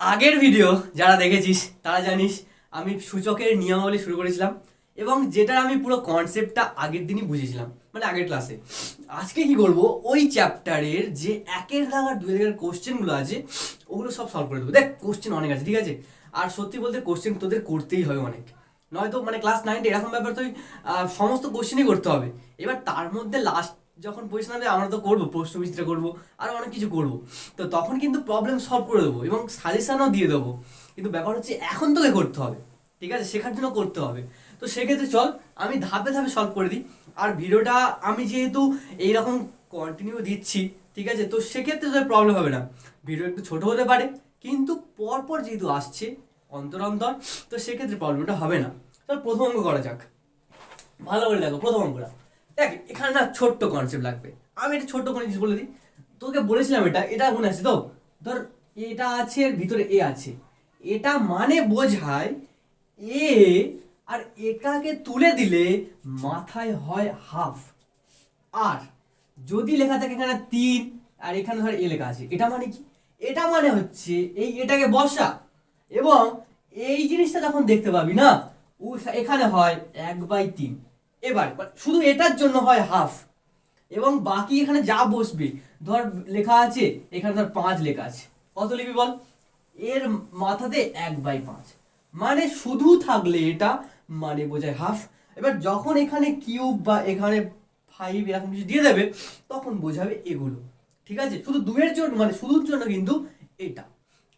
আগের ভিডিও যারা দেখেছিস তারা জানিস আমি সূচকের নিয়মাবলী শুরু করেছিলাম এবং যেটার আমি পুরো কনসেপ্টটা আগের দিনই বুঝেছিলাম, মানে আগের ক্লাসে। আজকে কি করব, ওই চ্যাপ্টারের যে একের দাগ আর দুই দাগের কোশ্চেনগুলো আছে ওগুলো সব সলভ করে দেবো। দেখ কোশ্চেন অনেক আছে, ঠিক আছে, আর সত্যি বলতে কোশ্চেন তোদের করতেই হবে অনেক, নয়তো মানে ক্লাস 9 এরকম ব্যাপার তুই সমস্ত কোশ্চেনই করতে হবে। এবার তার মধ্যে লাস্ট যখন পজিশন হবে আমরা তো করবো, প্রশ্ন বিচিত্রা করবো, আরও অনেক কিছু করবো। তো তখন কিন্তু প্রবলেম সলভ করে দেবো এবং সাজেশনও দিয়ে দেবো। কিন্তু ব্যাপার হচ্ছে এখন তোকে করতে হবে, ঠিক আছে, শেখার জন্য করতে হবে। তো সেক্ষেত্রে চল আমি ধাপে ধাপে সলভ করে দিই। আর ভিডিওটা আমি যেহেতু এইরকম কন্টিনিউ দিচ্ছি, ঠিক আছে, তো সেক্ষেত্রে তোদের প্রবলেম হবে না। ভিডিও একটু ছোট হতে পারে কিন্তু পরপর যেহেতু আসছে অন্তর অন্তর, তো সেক্ষেত্রে প্রবলেমটা হবে না। চল প্রথম অঙ্ক করা যাক। ভালো করে দেখো প্রথম অঙ্কটা। দেখ এখানে না ছোট্ট কনসেপ্ট লাগবে, আমি এটা ছোট্ট করে জিনিস বলে দিই। তোকে বলেছিলাম এটা এটা মনে আছে তো? ধর এটা আছে, এর ভিতরে এ আছে, এটা মানে বোঝায় এ, আর এটাকে তুলে দিলে মাথায় হয় হাফ। আর যদি লেখা থাকে এখানে 3 আর এখানে ধর এ লেখা আছে, এটা মানে কি? এটা মানে হচ্ছে এই এটাকে বসা এবং এই জিনিসটা যখন দেখতে পাবি না, এখানে হয় 1/3। এবার শুধু এটার জন্য হয় হাফ এবং বাকি এখানে যা বসবে, ধর লেখা আছে এখানে ধর 5 লেখা আছে, কত লিখবি বল? এর মাথাতে 1/5, মানে শুধু থাকলে এটা মানে বোঝায় হাফ। এবার যখন এখানে কিউব বা এখানে 5 এরকম কিছু দিয়ে দেবে তখন বোঝাবে এগুলো, ঠিক আছে, শুধু দুয়ের জন্য মানে শুধুর জন্য কিন্তু এটা।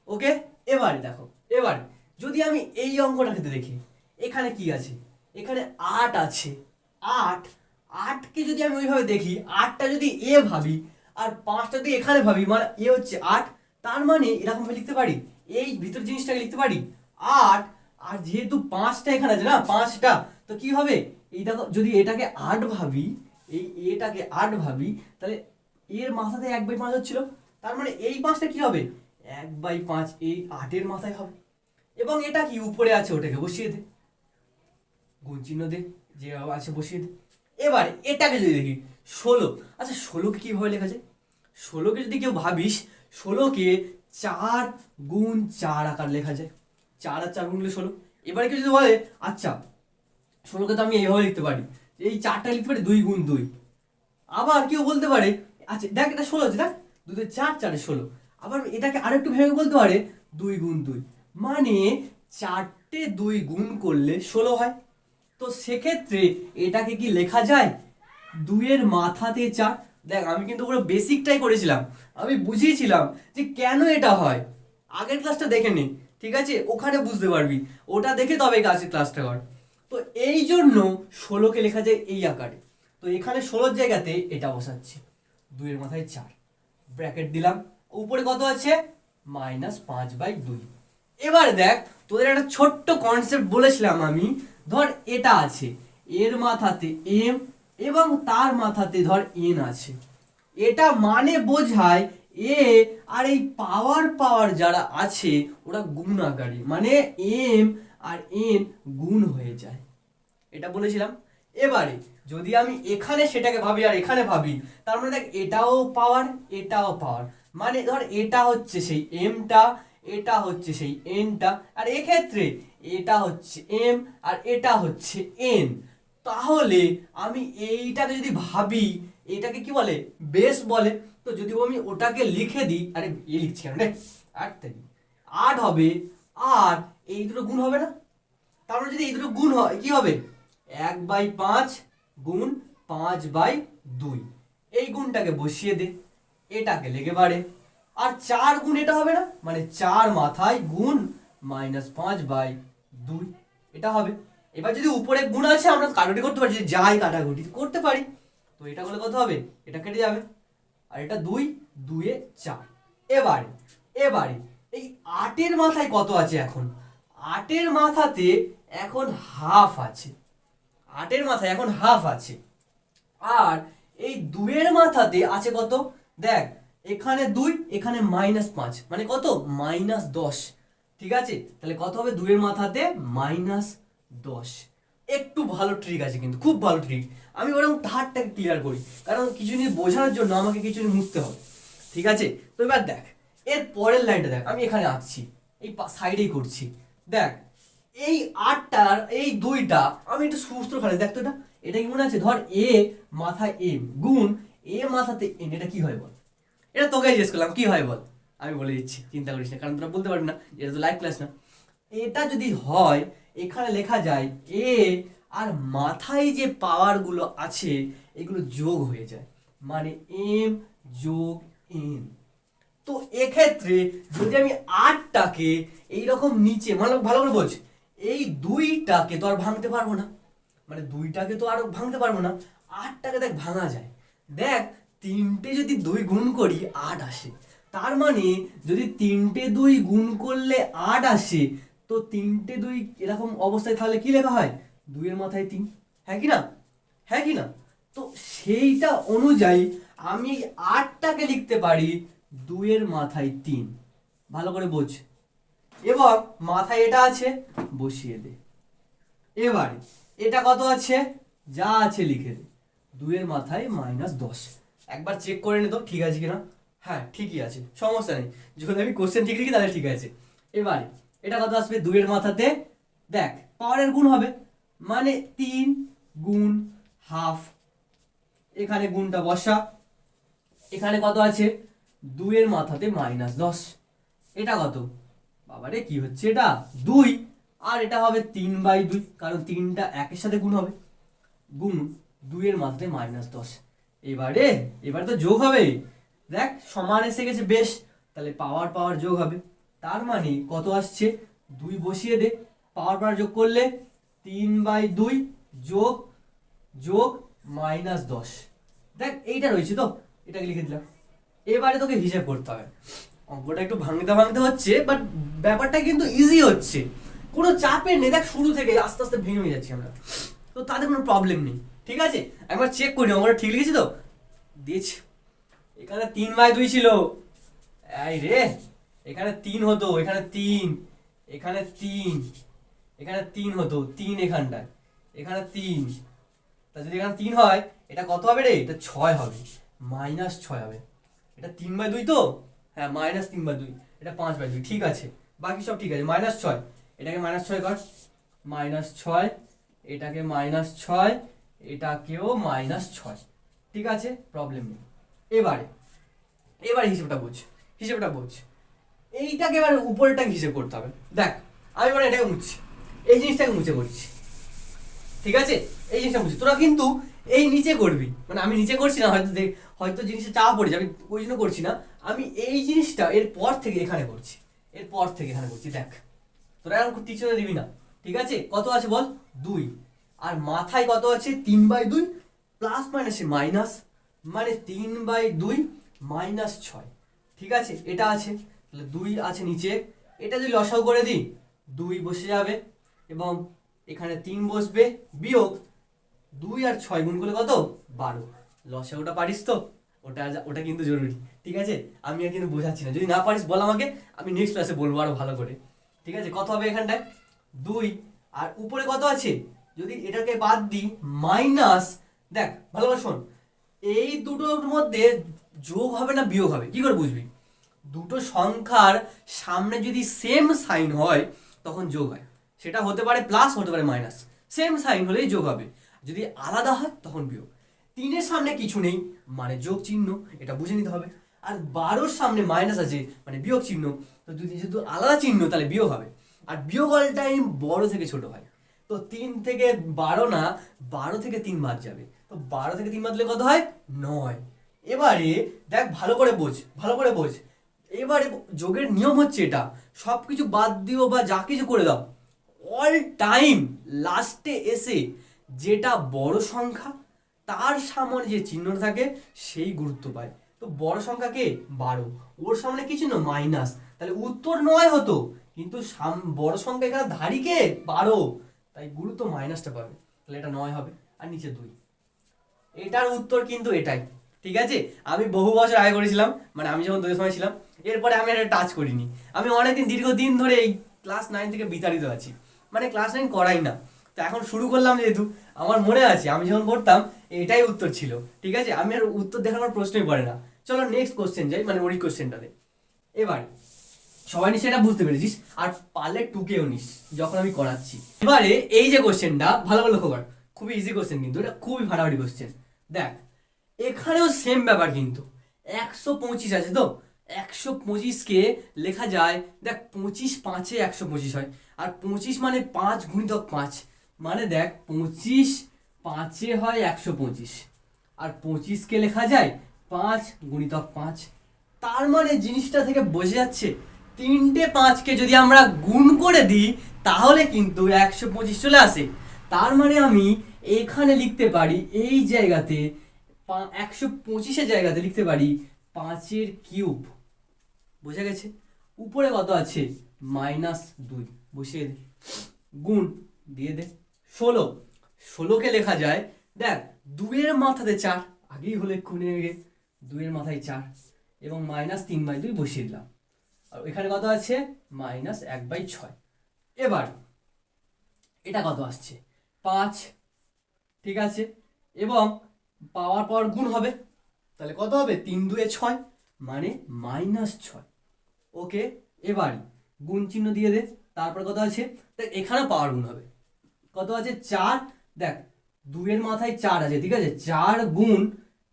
ওকে, এবারে দেখো, এবার যদি আমি এই অঙ্কটাকে দেখি, এখানে কি আছে? এখানে 8 আছে। 8, 8কে যদি আমি ওইভাবে দেখি, 8টা যদি এ ভাবি আর 5টা যদি এখানে ভাবি, মানে এ হচ্ছে 8, তার মানে এরকম ভাবে লিখতে পারি, এই ভিতর জিনিসটাকে লিখতে পারি 8। আর যেহেতু 5টা এখানে আছে না, 5টা, তো কি হবে? এই দেখো, যদি এটাকে 8 ভাবি, এই এটাকে 8 ভাবি, তাহলে এর মাথাতে 1/5 হচ্ছিল, তার মানে এই 5টা কি হবে? 1/5 এই 8-এর মাথায় হবে। এবং এটা কি উপরে আছে, ওটাকে বসিয়ে দে, গুণ চিহ্ন দে, যে আছে বসিয়ে দে। এবার এটাকে যদি দেখি 16, আচ্ছা 16কে কিভাবে লেখা যায়? 16কে যদি কেউ ভাবিস, 16কে 4 × 4 আকার লেখা যায়। 4 আর 4 গুণলে 16। এবার কেউ যদি বলে আচ্ছা 16কে তো আমি এইভাবে লিখতে পারি, এই 4টা লিখতে পারি 2 × 2। আবার কেউ বলতে পারে আচ্ছা দেখ এটা 16 আছে, দেখ 2 × 4 4 × 16। আবার এটাকে আরেকটু ভেঙে বলতে পারে 2 × 2, মানে 4টে 2 গুণ করলে 16 হয়। তো সেক্ষেত্রে এটাকে কি লেখা যায়? 2-এর মাথাতে 4। দেখ আমি কিন্তু পুরো বেসিকটাই করেছিলাম, আমি বুঝিয়েছিলাম যে কেন এটা হয়। আগের ক্লাসটা দেখে নে, ঠিক আছে, ওখানে বুঝতে পারবি, ওটা দেখে তবে আজকের ক্লাসটা কর। তো এই জন্য 16কে লেখা যায় এই আকারে। তো এখানে 16-র জায়গাতে এটা বসাচ্ছি, 2-এর মাথায় 4, ব্র্যাকেট দিলাম, উপরে কত আছে? -5/2। এবার দেখ তোদের একটা ছোট্ট কনসেপ্ট বলেছিলাম আমি, ধর এটা আছে, এর মাথাতে m এবং তার মাথাতে ধর n আছে, এটা মানে বোঝায় এ আর এই পাওয়ার পাওয়ার যারা আছে ওরা গুণ আকারে, মানে m আর n গুণ হয়ে যায়, এটা বলেছিলাম। এবারে যদি আমি এখানে সেটাকে ভাবি আর এখানে ভাবি, তার মানে দেখ এটাও পাওয়ার এটাও পাওয়ার, মানে ধর এটা হচ্ছে সেই এমটা, এটা হচ্ছে সেই এনটা, আর এক্ষেত্রে এটা হচ্ছে এম আর এটা হচ্ছে এন। তাহলে আমি এইটাকে যদি ভাবি, এটাকে কি বলে? বেস বলে। তো যদি আমি ওটাকে লিখে দিই, আরে এ লিখছি কেন রে, 8 হবে, আর এই দুটো গুণ হবে না? তারপরে যদি এই দুটো গুণ হয় কি হবে? 1/5 গুণ 5/2, এই গুণটাকে বসিয়ে দে, এটাকে লেগে পারে। আর 4 গুণ এটা হবে না, মানে 4 মাথায় গুণ -5/2, এটা হবে। এবার যদি উপরে গুণ আছে আমরা কাটাকুটি করতে পারি, যদি যাই কাটাকুটি করতে পারি, তো এটা করলে কত হবে? এটা কেটে যাবে, আর এটা 2, 2 × 4। এবারে এবারে এই 8-এর মাথায় কত আছে এখন? 8-এর মাথাতে এখন হাফ আছে, 8-এর মাথায় এখন হাফ আছে। আর এই 2-এর মাথাতে আছে কত? দেখ এখানে 2, এখানে -5, মানে কত? -10, ঠিক আছে, তাহলে কত হবে? 2-এর মাথাতে -10। একটু ভালো ট্রিক আছে কিন্তু, খুব ভালো ট্রিক। আমি বরং ধারটাকে ক্লিয়ার করি, কারণ কিছু জিনিস বোঝানোর জন্য আমাকে কিছু জিনিস বুঝতে হবে, ঠিক আছে। তো এবার দেখ এর পরের লাইনটা দেখ, আমি এখানে আঁকছি, এই সাইডেই করছি। দেখ এই 8টার এই 2টা আমি একটু সূত্র খালি দেখ তো, এটা কি মনে আছে? ধর এ মাথায় এম গুণ এ মাথাতে এন, এটা কি হয় বল? এটা তোকে জিজ্ঞেস করলাম কি হয় বল, আমি বলে দিচ্ছি, চিন্তা করিস না, কারণ তোরা বলতে পারবি না, এটা তো লাইভ ক্লাস না। এটা যদি হয় এখানে লেখা যায় এ আর মাথায় যে পাওয়ারগুলো আছে এগুলো যোগ হয়ে যায়, মানে এম যোগ এন। তো এক্ষেত্রে যদি আমি 8টাকে এইরকম নিচে, মানে ভালো করে বোঝ, এই 2টাকে তো আর ভাঙতে পারবো না, মানে 2টাকে তো আর ভাঙতে পারবো না, 8টাকে দেখ ভাঙা যায়। দেখ 3টে যদি 2 গুণ করি 8 আসে, তার মানে যদি 3টে 2 গুণ করলে 8 আসে, তো 3টে 2 এরকম অবস্থায় থাকলে কি লেখা হয়? 2 এর মাথায় 3, হ্যাঁ কি না? হ্যাঁ কি না? তো সেইটা অনুযায়ী আমি 8টাকে লিখতে পারি 2 এর মাথায় 3, ভালো করে বোঝ। এবং মাথায় এটা আছে, বসিয়ে দে। এবারে এটা কত আছে? যা আছে লিখে দে, 2 এর মাথায় -10। একবার চেক করে নে তো ঠিক আছে কিনা। হ্যাঁ ঠিকই আছে, সমস্যা নেই, যদি আমি কোশ্চেন ঠিক লিখি তাহলে ঠিক আছে। এবারে এটা কত আসবে? 2 এর মাথাতে, দেখ পাওয়ারের গুণ হবে, মানে 3 গুণ হাফ, এখানে গুণটা বসা। এখানে কত আছে? 2 এর মাথাতে -10। এটা কত? বাবারে কি হচ্ছে এটা? 2। আর এটা হবে 3/2, কারণ 3টা একের সাথে গুণ হবে, গুণ 2 এর মাথাতে -10। এবারে তো যোগ হবে, দেখ সমান এসে গেছে, বেশ, তাহলে পাওয়ার পাওয়ার যোগ হবে। তার মানে কত আসছে? 2 বসিয়ে দে, পাওয়ার পাওয়ার যোগ করলে 3/2 যোগ যোগ -10। দেখ এইটা রয়েছে তো, এটাকে লিখে দিলাম। এবারে তোকে হিসাব করতে হবে, অঙ্কটা একটু ভাঙতে ভাঙতে হচ্ছে, বাট ব্যাপারটা কিন্তু ইজি হচ্ছে, কোনো চাপের নেই। দেখ শুরু থেকে আস্তে আস্তে ভেঙে যাচ্ছি আমরা, তো তাদের কোনো প্রবলেম নেই, ঠিক আছে? একবার চেক করি অঙ্কটা ঠিক লিখেছি তো। দিয়েছি, এখানে 3/2 ছিল, এই রে, এখানে 3 হতো, এখানে 3, এখানে 3, এখানে 3 হতো, 3 এখানটায়, এখানে 3, তা যদি এখানে 3 হয় এটা কত হবে রে? এটা 6 হবে, -6 হবে। এটা 3/2 তো, হ্যাঁ -3/2, এটা 5/2, ঠিক আছে, বাকি সব ঠিক আছে। -6, এটাকে -6 কর, -6, এটাকে -6, এটাকেও -6, ঠিক আছে, প্রবলেম নেই। এবারে হিসেবটা বোঝ। এইটাকে এবার উপরেরটাকে হিসেব করতে হবে। দেখ আমি মানে এটাকে মুছছি, এই জিনিসটাকে মুছে করছি, ঠিক আছে, এই জিনিসটা মুছছি, তোরা কিন্তু এই নিচে করবি, মানে আমি নিচে করছি না, হয়তো জিনিসটা চাপ পড়ে যাবে, ওই জন্য করছি না, আমি এই জিনিসটা এরপর থেকে এখানে করছি, দেখ তোরা এখন টিচারে দিবি না, ঠিক আছে? কত আছে বল? 2, আর মাথায় কত আছে? 3/2 প্লাস মাইনাসে মাইনাস, মানে 3/2 -6, ঠিক আছে, এটা আছে, তাহলে 2 আছে নিচে, এটা যদি লসাগু করে দিই 2 বসে যাবে, এবং এখানে 3 বসবে, বিয়োগ 2 আর 6 গুণ করলে কত? 12। লসাগুটা পারিস তো? ওটা কিন্তু জরুরি, ঠিক আছে? আমি আর কিন্তু বোঝাচ্ছি না, যদি না পারিস বল আমাকে, আমি নেক্সট ক্লাসে বলবো আরো ভালো করে, ঠিক আছে? কত হবে এখানটায়? 2, আর উপরে কত আছে? যদি এটাকে বাদ দিই মাইনাস, দেখ ভালো করে শোন, এই দুটোর মধ্যে যোগ হবে না বিয়োগ হবে, কি করে বুঝবি? দুটো সংখ্যার সামনে যদি সেম সাইন হয় তখন যোগ হয়, সেটা হতে পারে প্লাস, হতে পারে মাইনাস, সেম সাইন হলেই যোগ হবে, যদি আলাদা হয় তখন বিয়োগ। 3-এর সামনে কিছু নেই মানে যোগ চিহ্ন, এটা বুঝে নিতে হবে। আর 12-র সামনে মাইনাস আছে মানে বিয়োগ চিহ্ন, তো যদি যেহেতু আলাদা চিহ্ন তাহলে বিয়োগ হবে, আর বিয়োগ অল টাইম বড় থেকে ছোট হয়। তো 3 থেকে 12 না, 12 থেকে 3 বাদ যাবে, তো 12 থেকে 3 বাদলে কত হয়? 9। এবারে দেখ ভালো করে বোঝ, এবারে যোগের নিয়ম হচ্ছে এটা, সব কিছু বাদ দিও বা যা কিছু করে দাও, অল টাইম লাস্টে এসে যেটা বড় সংখ্যা তার সামনে যে চিহ্নটা থাকে সেই গুরুত্ব পায়। তো বড় সংখ্যা কে? 12, ওর সামনে কি চিহ্ন? মাইনাস, তাহলে উত্তর 9 হতো, কিন্তু বড় সংখ্যা এখানে ধারি কে? 12, তাই গুরুত্ব মাইনাসটা পাবে, তাহলে এটা 9 হবে, আর নিচে 2। এটার উত্তর কিন্তু এটাই, ঠিক আছে? আমি বহু বছর আগে করেছিলাম, মানে আমি যখন তোদের সময় ছিলাম, এরপরে আমি এটা টাচ করিনি। আমি অনেকদিন দীর্ঘদিন ধরে এই ক্লাস 9 থেকে বিতাড়িত আছি, মানে ক্লাস 9 করাই না, তো এখন শুরু করলাম যেহেতু, আমার মনে আছে আমি যখন পড়তাম এটাই উত্তর ছিল, ঠিক আছে? আমি আর উত্তর দেখানোর প্রশ্নই পড়ে না। চলো নেক্সট কোশ্চেন যাই, মানে ওই কোশ্চেনটাতে। এবার সবাই নিশ্চয়ই এটা বুঝতে পেরেছিস, আর পারলে টুকেও নিস যখন আমি করাচ্ছি। এবারে এই যে কোশ্চেনটা ভালো করে লক্ষ্য কর, খুবই ইজি কোশ্চেন কিন্তু এটা খুবই ফাটাফাটি কোশ্চেন। দেখ এখানেও সেম ব্যাপার কিন্তু 125 আছে তো, 125কে লেখা যায়, দেখ 25 5-এ 125 হয়, আর 25 মানে 5 গুণিতক 5, মানে দেখ 25 5-এ হয় 125, আর 25কে লেখা যায় 5 গুণিতক 5। তার মানে জিনিসটা থেকে বোঝা যাচ্ছে তিনটে 5কে যদি আমরা গুণ করে দিই তাহলে কিন্তু 125 চলে আসে। তার মানে আমি এখানে লিখতে পারি এই জায়গাতে 125-এর জায়গাতে লিখতে পারি 5-এর কিউব। বোঝা গেছে? উপরে কত আছে? -2 বসিয়ে দে, গুণ দিয়ে দে 16। 16কে লেখা যায়, দেখ 2-এর মাথাতে 4, আগেই হলো এক্ষুনি, 2-এর মাথায় 4 এবং -3/2 বসিয়ে দিলাম। আর এখানে কত আছে? -1/6। এবার এটা কত আসছে? 5, ঠিক আছে, এবং পাওয়ার পর গুণ হবে, তাহলে কত হবে? 3 2 6, মানে -6। ওকে, এবার গুণ চিহ্ন দিয়ে দে, তারপর কত আছে? দেখ এখানে পাওয়ার গুণ হবে, কত আছে? 4, দেখ 2-এর মাথায় 4 আছে, ঠিক আছে, 4 গুণ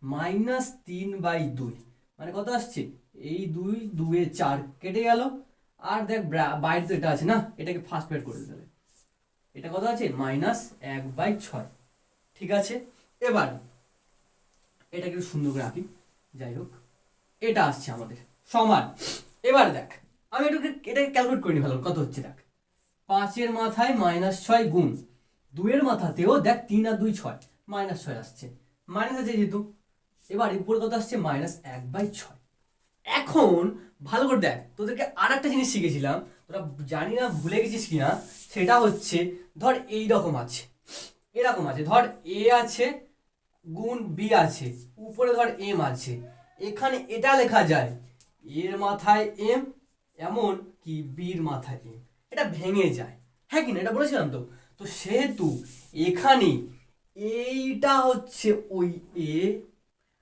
-3/2, মানে কত আসছে? এই 2 2 4 কেটে গেল, আর দেখ বাইরে তো এটা আছে না, এটাকে ফার্স্ট ব্র্যাকেট করে দিতে হবে, এটা কত আছে? -1/6, ঠিক আছে। এবার এটাকে একটু সুন্দর করে আঁকি, যাই হোক এটা আসছে আমাদের সমান। এবার দেখ আমি একটু এটাকে ক্যালকুলেট করিনি ভালো, কত হচ্ছে দেখ, 5-এর মাথায় -6 গুণ 2-এর মাথাতেও দেখ 3 আর 2 6, -6 আসছে, মাইনাস আছে যেহেতু। এবার উপরে কত আসছে? -1/6। এখন ভালো করে দেখ, তোদেরকে আর একটা জিনিস শিখেছিলাম, তোরা জানি না ভুলে গেছিস কিনা, সেটা হচ্ছে ধর এই রকম আছে, এরকম আছে, ধর এ আছে গুণ বি আছে, উপরে ধর এম আছে, এখানে এটা লেখা যায় এর মাথায় এম, এমন কি বির মাথায় এম, এটা ভেঙে যায়, হ্যাঁ কি না? এটা বলেছিলাম তো। তো সেহেতু এখানে এইটা হচ্ছে ওই এ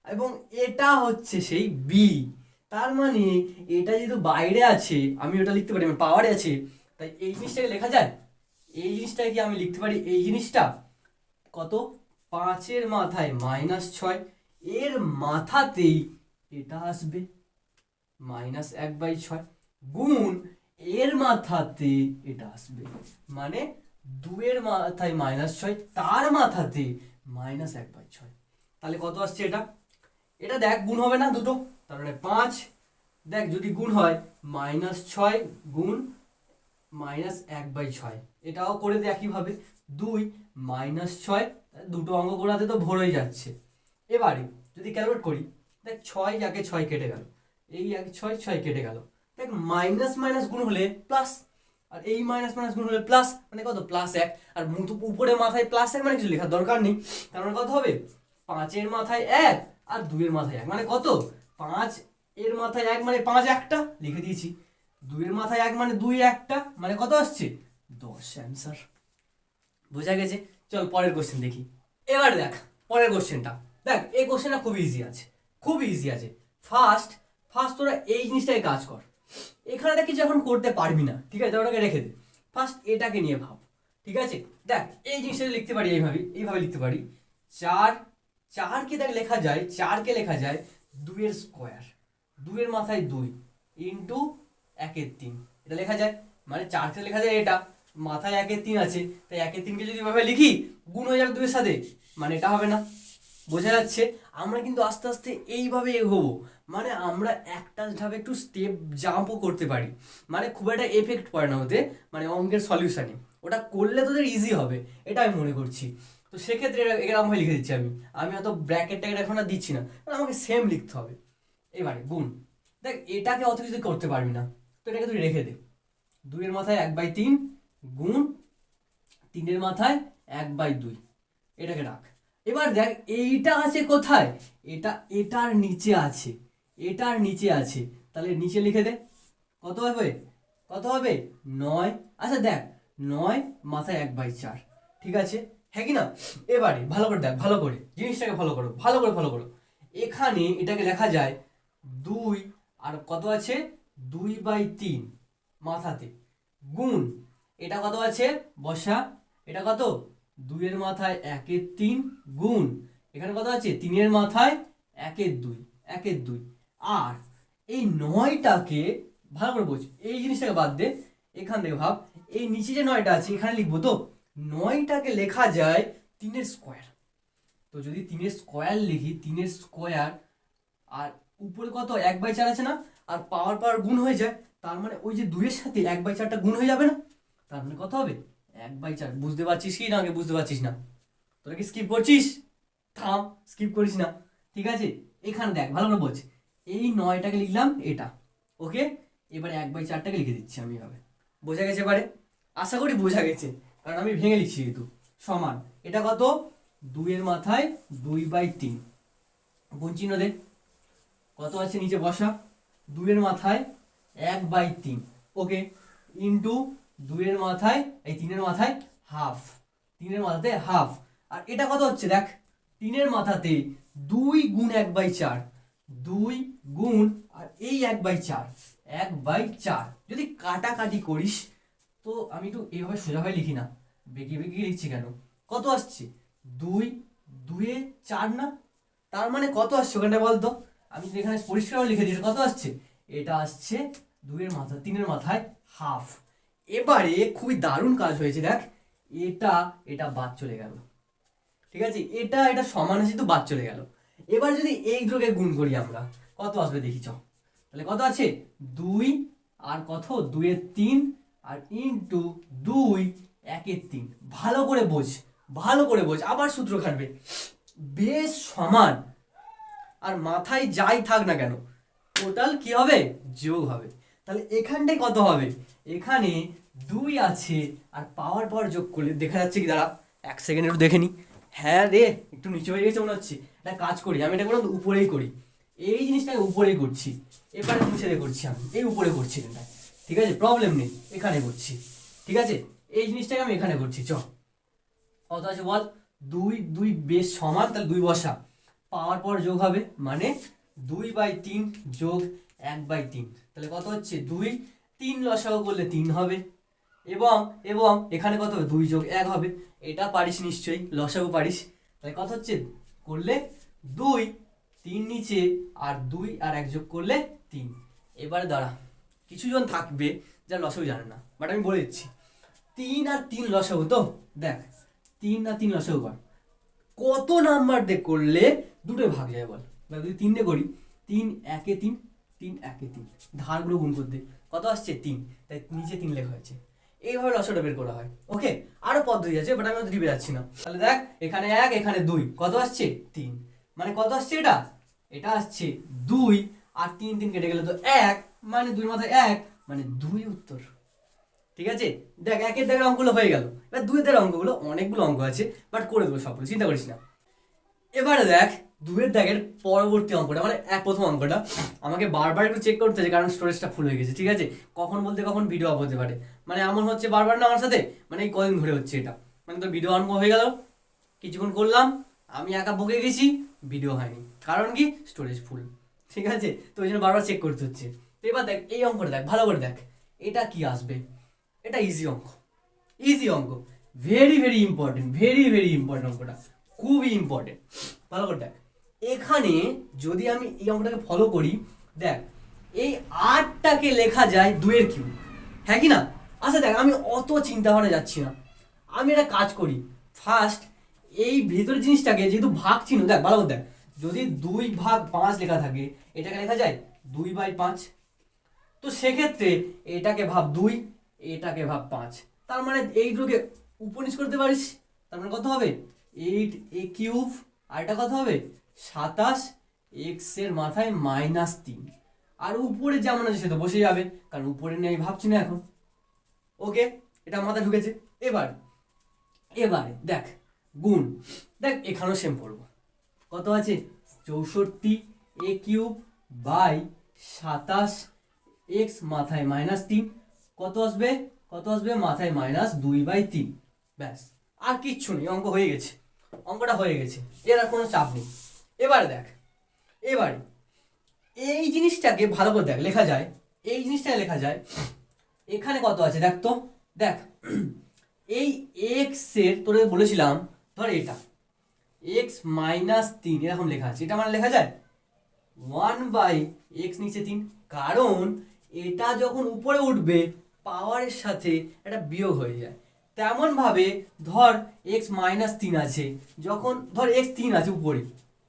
এবং এটা হচ্ছে সেই বি, তার মানে এটা যেহেতু বাইরে আছে আমি ওটা লিখতে পারি, আমার পাওয়ারে আছে, তাই এই জিনিসটাকে লেখা যায়, এই জিনিসটাকে কি আমি লিখতে পারি, এই জিনিসটা কত? 5-এর মাথায় -6, এর মাথাতেই এটা আসবে -1/6, গুণ এর মাথাতে এটা আসবে, মানে 2-এর মাথায় -6, তার মাথাতে -1/6, তাহলে কত আসছে এটা? এটা দেখ গুণ হবে না দুটো, তার মানে 5, দেখ যদি গুণ হয় -6 গুণ -1/6, এটাও করে দে একইভাবে, 2 -6, দুটো অঙ্ক করাতে তো ভোর হয়ে যাচ্ছে। এবারে যদি ক্যালকুলেট করি, দেখ 6 যাকে 6 কেটে গেল, এই 6 6 কেটে গেল, দেখ মাইনাস মাইনাস গুণ হলে প্লাস, আর এই মাইনাস মাইনাস গুণ হলে প্লাস, মানে কত? +1। আর উপরে মাথায় +1 মানে কিছু লেখার দরকার নেই, তার মানে কত হবে? 5-এর মাথায় 1 আর 2-এর মাথায় 1, মানে কত? 5-এর মাথায় 1 মানে 5 একটা লিখে দিয়েছি, 2-এর মাথায় 1 মানে 2 একটা, মানে কত আসছে? 10 অ্যান্সার। বোঝা গেছে? চল পরের কোশ্চেন দেখি। এবার দেখ পরের কোশ্চেনটা, দেখ এই কোশ্চেনটা খুবই ইজি আছে, খুবই ইজি আছে। ফার্স্ট তোরা এই জিনিসটাকে কাজ কর, এখানে দেখ কিছু এখন করতে পারবি না, ঠিক আছে, ওটাকে রেখে দে, ফার্স্ট এটাকে নিয়ে ভাব, ঠিক আছে। দেখ এই জিনিসটা লিখতে পারি এইভাবে লিখতে পারি, 4কে দেখ লেখা যায়, 4কে লেখা যায় 2-এর স্কোয়ার, 2-এর মাথায় 2 ইন্টু 1-এর 3, এটা লেখা যায়, মানে 4কে লেখা যায় এটা, মাথায় 1-এর 3 আছে, তাই 1-এর 3কে যদি এভাবে লিখি গুণ হয়ে যাবে 2-এর সাথে, মানে এটা হবে না। বোঝা যাচ্ছে? আমরা কিন্তু আস্তে আস্তে এইভাবে এগোবো, মানে আমরা একটা ধাপে একটু স্টেপ জাম্পও করতে পারি, মানে খুব একটা এফেক্ট পড়ে না ওতে, মানে অঙ্কের সলিউশনে, ওটা করলে তোদের ইজি হবে, এটা আমি মনে করছি। তো সেক্ষেত্রে এরকমভাবে লিখে দিচ্ছি আমি অত ব্র্যাকেট ট্যাকেট এখন আর দিচ্ছি না, আমাকে সেম লিখতে হবে। এবারে গুণ, দেখ এটাকে অত কিছু করতে পারবি না, তো এটাকে তুই রেখে দে, 2-এর মাথায় 1/3 গুণ 3-এর মাথায় 1/2, এটাকে রাখ। এবার দেখ এইটা আছে কোথায়? এটার নিচে আছে, এটার নিচে আছে, তাহলে নিচে লিখে দে, কত হবে? 9। আচ্ছা দেখ 9 মাথায় 1/4, ঠিক আছে, হ্যাঁ কি না? এবারে ভালো করে দেখ, ভালো করে জিনিসটাকে ফলো করো, ভালো করে ফলো করো। এখানে এটাকে লেখা যায় 2, আর কত আছে? 2/3, মাথাতে গুণ এটা কত আছে বসা, এটা কত 2 এর মাথায় 1 এর 3 গুণ এখানে কত আছে 3 এর মাথায় 1 এর 2 1 এর 2। আর এই 9টাকে ভালো করে বোঝ, এই জিনিসটাকে বাদ দে, এখান থেকে ভাব এই নিচে যে 9টা আছে এখানে লিখবো তো 9টাকে লেখা যায় 3 এর স্কয়ার। তো যদি 3 এর স্কয়ার লিখি 3 এর স্কয়ার আর উপরে কত 1/4 আছে না, আর পাওয়ার পাওয়ার গুণ হয়ে যায়, তার মানে ওই যে 2 এর সাথে 1/4টা গুণ হয়ে যাবে না, তার মানে কত হবে 1/4। বুঝতে পারছিস কি না আগে বুঝতে পারছিস না? তোরা কি স্কিপ করছিস? থাম, স্কিপ করিস না, ঠিক আছে? এখানে দেখ ভালো করে বোঝ, এই 9টাকে লিখলাম এটা, ওকে? এবারে 1/4টাকে লিখে দিচ্ছি আমি এভাবে। বোঝা গেছে এবারে? আশা করি বোঝা গেছে, কারণ আমি ভেঙে লিখছি কিন্তু। সমান এটা কত 2 এর মাথায় 2/3 গুণ চিহ্ন দে, কত আছে নিচে বসা 2 এর মাথায় 1/3, ওকে? ইন্টু 2 এর মাথায় এই 3 এর মাথায় হাফ, 3 এর মাথাতে হাফ। আর এটা কত হচ্ছে দেখ 3 এর মাথাতে 2 গুণ 1/4, 2 গুণ আর এই 1/4, 1/4 যদি কাটাকাটি করিস তো আমি একটু এইভাবে সোজাভাবে লিখি না, বেঁকিয়ে বেঁকিয়ে লিখছি কেন? কত আসছে 2 2 এ 4 না, তার মানে কত আসছে ওখানটা বলতো? আমি যদি এখানে পরিষ্কার লিখে দিই কত আসছে, এটা আসছে 2 এর মাথা 3 এর মাথায় হাফ। এবারে খুবই দারুণ কাজ হয়েছে দেখ, এটা এটা বাদ চলে গেল, ঠিক আছে? এটা এটা সমান আছে তো বাদ চলে গেল। এবার যদি এই দুটোকে গুণ করি আমরা কত আসবে দেখি চ, তাহলে কত আছে 2 আর কত 2 এর 3 আর ইন্টু 2 1 এর 3। ভালো করে বোঝ, ভালো করে বোঝ, আবার সূত্র খাটবে, বেশ সমান আর মাথায় যাই থাক না কেন টোটাল কি হবে যোগ হবে। তাহলে এখানটায় কত হবে, এখানে 2 আছে আর পাওয়ার পাওয়ার যোগ করলে দেখা যাচ্ছে কি, দাঁড়া 1 সেকেন্ড একটু দেখে নি, হ্যাঁ রে একটু নিচে হয়ে গেছে মনে হচ্ছে। একটা কাজ করি আমি, এটা করলাম উপরেই করি, এই জিনিসটাকে উপরেই করছি, এবারে নিচে করছি আমি, এই উপরে করছি এটা, ঠিক আছে? প্রবলেম নেই, এখানে করছি, ঠিক আছে? এই জিনিসটাকে আমি এখানে করছি। চ কত আছে বল, 2 2 বেশ সমান, তাহলে 2 বসা, পাওয়ার পর যোগ হবে মানে 2/3 যোগ 1/3, তাহলে কত হচ্ছে 2 3 লসাগু করলে 3 হবে, এবং এবং এখানে কত হবে 2 যোগ 1 হবে। এটা পারিস নিশ্চয়ই, লসাগু পারিস, তাহলে কত হচ্ছে করলে 2 3 নিচে আর 2 আর 1 যোগ করলে 3। এবারে দাঁড়া, কিছু জন থাকবে যারা লসাগু জানে না, বাট আমি বলে দিচ্ছি 3 আর 3 লসাগু, তো দেখ 3 আর 3 লসাগু কর, কত নাম্বার দিয়ে করলে দুটোই ভাগ যায় বল? যদি 3 দিয়ে করি 3 1 এ 3 3 1 এ 3, ধারগুলো গুণ করতে কত আসছে 3, তাই নিচে 3 লেখা হয়েছে। এইভাবে লসাগুটা বের করা হয়, ওকে? আরো পদ্ধতি আছে বাট আমি দিবে যাচ্ছি না। তাহলে দেখ এখানে 1 এখানে 2, কত আসছে 3, মানে কত আসছে এটা, এটা আসছে 2 আর 3 3 কেটে গেলে তো 1, মানে 2 এর মাথায় 1 মানে 2 উত্তর, ঠিক আছে? দেখ 1 এর দাগের অঙ্কগুলো হয়ে গেল, এবার 2 এর দাগের অঙ্কগুলো অনেকগুলো অঙ্ক আছে বাট করে দেবো সবগুলো, চিন্তা করিস না। এবারে দেখ 2 এর দাগের পরবর্তী অঙ্কটা, মানে প্রথম অঙ্কটা আমাকে বারবার একটু চেক করতে হচ্ছে, কারণ স্টোরেজটা ফুল হয়ে গেছে, ঠিক আছে? কখন বলতে কখন ভিডিও অফ হতে পারে, মানে এমন হচ্ছে বারবার না আমার সাথে, মানে এই কদিন ধরে হচ্ছে এটা, মানে তোর ভিডিও অন হয়ে গেল, কিছুক্ষণ করলাম, আমি একা বকে গেছি, ভিডিও হয়নি, কারণ কি স্টোরেজ ফুল, ঠিক আছে? তো ওই জন্য বারবার চেক করতে হচ্ছে। তো এবার দেখ এই অঙ্কটা দেখ ভালো করে দেখ, এটা কি আসবে, এটা ইজি অঙ্ক, ইজি অঙ্ক, very very important, very very important অঙ্কটা, খুবই ইম্পর্টেন্ট, ভালো করে দেখ। এখানে যদি আমি এই অঙ্কটাকে ফলো করি, দেখ এই 8টাকে লেখা যায় 2 এর কিউব, হ্যাঁ কি না? আচ্ছা দেখ আমি অত চিন্তা ভাবনা যাচ্ছি না, আমি একটা কাজ করি, ফার্স্ট এই ভেতরের জিনিসটাকে যেহেতু ভাগ চিহ্ন, দেখ ভালো করে দেখ, যদি 2/5 লেখা থাকে এটাকে লেখা যায় 2/5, তো সেক্ষেত্রে এটাকে ভাব 2, এটাকে ভাব 5, তার মানে এই দুটোকে উপনিষ করতে পারিস, তার মানে কত হবে 8a³ আর এটা কত হবে 27 x এর মাথায় -3, আর উপরে যেমন আছে সে তো বসে যাবে, কারণ উপরে নিয়ে আমি ভাবছি না এখন, ওকে? এটা মাথায় ঢুকেছে। এবারে দেখ গুণ, দেখ এখানেও সেম করবো, কত আছে 64a³ বাই 27 x মাথায় -3, কত আসবে, কত আসবে মাথায় -2/3, ব্যাস আর কিচ্ছু নেই, অঙ্ক হয়ে গেছে, অঙ্কটা হয়ে গেছে, এর আর কোনো চাপ নেই। এবারে দেখ, এবারে এই জিনিসটাকে ভালো করে দেখ লেখা যায়, এই জিনিসটাকে লেখা যায় এখানে কত আছে দেখ তো, দেখ এই এক্স এর তোরে বলেছিলাম, ধর এটা এক্স মাইনাস তিন এরকম লেখা আছে, এটা মানে লেখা যায় 1/x নিচে 3, কারণ এটা যখন উপরে উঠবে পাওয়ারের সাথে এটা বিয়োগ হয়ে যায়। তেমন ভাবে ধর এক্স মাইনাস 3 আছে, যখন ধর এক্স 3 আছে উপরে,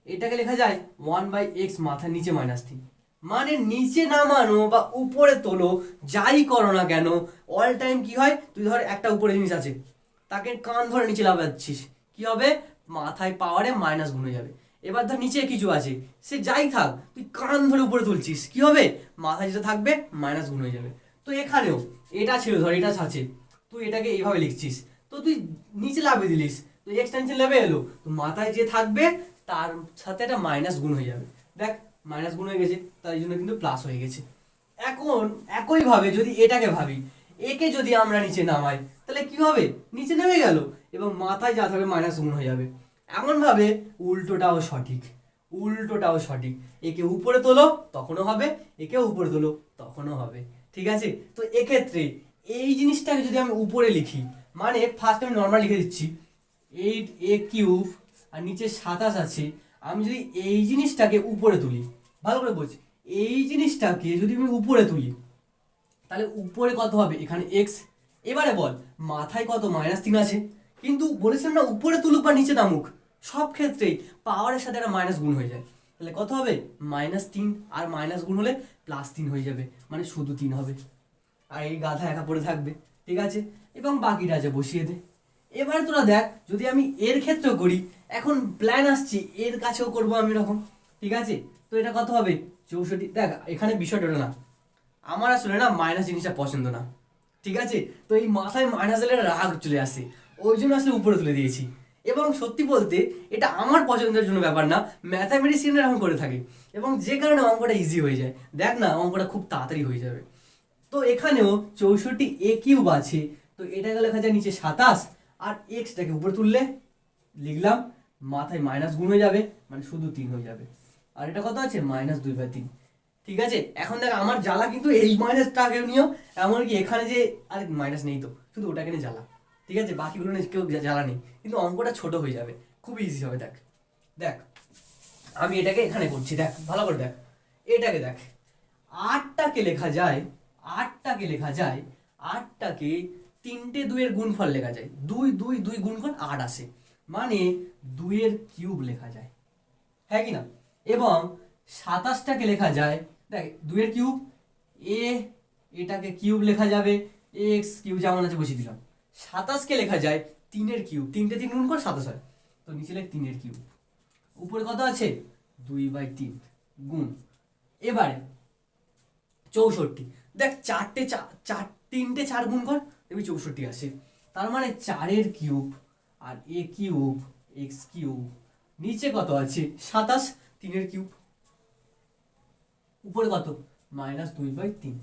এটাকে লেখা যায় 1/x মাথার নিচে -3। মানে নিচে নামানো বা উপরে তোলো যাই করো না কেন, অল টাইম কি হয়, তুই ধর একটা উপরে জিনিস আছে তাকে কান ধরে নিচে লাফাচ্ছিস, কি হবে, মাথায় পাওয়ারে মাইনাস গুণ হয়ে যাবে। এবার ধর নিচে কিছু আছে, সে যাই থাক, তুই কান ধরে উপরে তুলছিস, কি হবে, মাথায় যেটা থাকবে মাইনাস গুণ হয়ে যাবে। তো এখানেও এটা ছিল, ধর এটা আছে, তুই এটাকে এইভাবে লিখছিস, তো তুই নিচে লাফিয়ে দিলিস, তো এক্সটেনশন লেবে এলো, তো মাথায় যে থাকবে তার সাথে একটা মাইনাস গুণ হয়ে যাবে। দেখ মাইনাস গুণ হয়ে গেছে, তাই জন্য কিন্তু প্লাস হয়ে গেছে। এখন একইভাবে যদি এটাকে ভাবি, একে যদি আমরা নিচে নামাই তাহলে কি হবে, নিচে নেমে গেল এবং মাথায় যা থাকবে মাইনাস গুণ হয়ে যাবে। এমনভাবে উল্টোটাও সঠিক, উল্টোটাও সঠিক, একে উপরে তোলো তখনও হবে, একে উপরে তোলো তখনও হবে। ঠিক আছে, তো এক্ষেত্রে এই জিনিসটাকে যদি আমি উপরে লিখি, মানে ফার্স্ট আমি নর্মাল লিখে দিচ্ছি 8a³ আর নিচে 27 আছে, আমি যদি এই জিনিসটাকে উপরে তুলি, ভালো করে বলছি, এই জিনিসটাকে যদি আমি উপরে তুলি তাহলে উপরে কত হবে, এখানে এক্স, এবারে বল মাথায় কত -3 আছে, কিন্তু বলেছিলাম না উপরে তুলুক বা নিচে নামুক সব ক্ষেত্রেই পাওয়ারের সাথে একটা মাইনাস গুণ হয়ে যায়, তাহলে কত হবে -3 আর মাইনাস গুণ হলে +3 হয়ে যাবে, মানে শুধু 3 হবে। আর এই গাধা একা পড়ে থাকবে। ঠিক আছে, এবং বাকিটা আছে বসিয়ে দে। এবার তোরা দেখ যদি আমি এর ক্ষেত্রেও করি, এখন প্ল্যান আসছে এর কাছেও করবো আমি এরকম। ঠিক আছে, তো এটা কত হবে 64। দেখ এখানে বিষয়টা ওটা না, আমার আসলে না মাইনাস জিনিসটা পছন্দ না। ঠিক আছে, তো এই মাথায় মাইনাস এলে রাগ চলে আসে, ওই জন্য আসলে উপরে তুলে দিয়েছি। এবং সত্যি বলতে এটা আমার পছন্দের জন্য ব্যাপার না, ম্যাথামেটিশিয়ানরা এরকম করে থাকে এবং যে কারণে অঙ্কটা ইজি হয়ে যায়। দেখ না অঙ্কটা খুব তাড়াতাড়ি হয়ে যাবে। তো এখানেও 64a³ আছে, তো এটাকে লেখা যায় নিচে 27 আর এক্সটাকে উপরে তুললে লিখলাম, মাথায় মাইনাস গুণ হয়ে যাবে, মানে শুধু 3 হয়ে যাবে। আর এটা কত আছে -2/3। ঠিক আছে, এখন দেখ আমার জ্বালা কিন্তু এই মাইনাসটাকে নিয়েও, এমনকি এখানে যে আর মাইনাস নেই, তো শুধু ওটাকে নিয়ে জ্বালা। ঠিক আছে, বাকিগুলো নিয়ে কেউ জ্বালা নেই, কিন্তু অঙ্কটা ছোট হয়ে যাবে, খুব ইজি হবে। দেখ দেখ আমি এটাকে এখানে করছি, দেখ ভালো করে দেখ, এটাকে দেখ, 8টাকে লেখা যায়, 8টাকে লেখা যায়, 8টাকে 3টে 2-এর গুণফল লেখা যায়, 2 2 2 গুণফল 8 আসে, মানে 2-এর কিউব লেখা যায়, হ্যাঁ কি না। এবং 27টাকে লেখা যায়, দেখ 2-এর কিউব, এটাকে কিউব লেখা যাবে, এক্স কিউব যেমন আছে বসিয়ে দিলাম। 27কে লেখা যায় 3-এর কিউব, 3টে 3 গুণ করে 27 হয়, তো নিচে লেখ 3-এর কিউব, উপরে কত আছে 2/3 গুণ। এবারে 64, দেখ 3টে 4 গুণ কর, দেখবি 64 আসে, তার মানে 4-এর কিউব আর a³ x³ নিচে কত আছে 27, 3-এর কিউব, উপরে কত -2/3।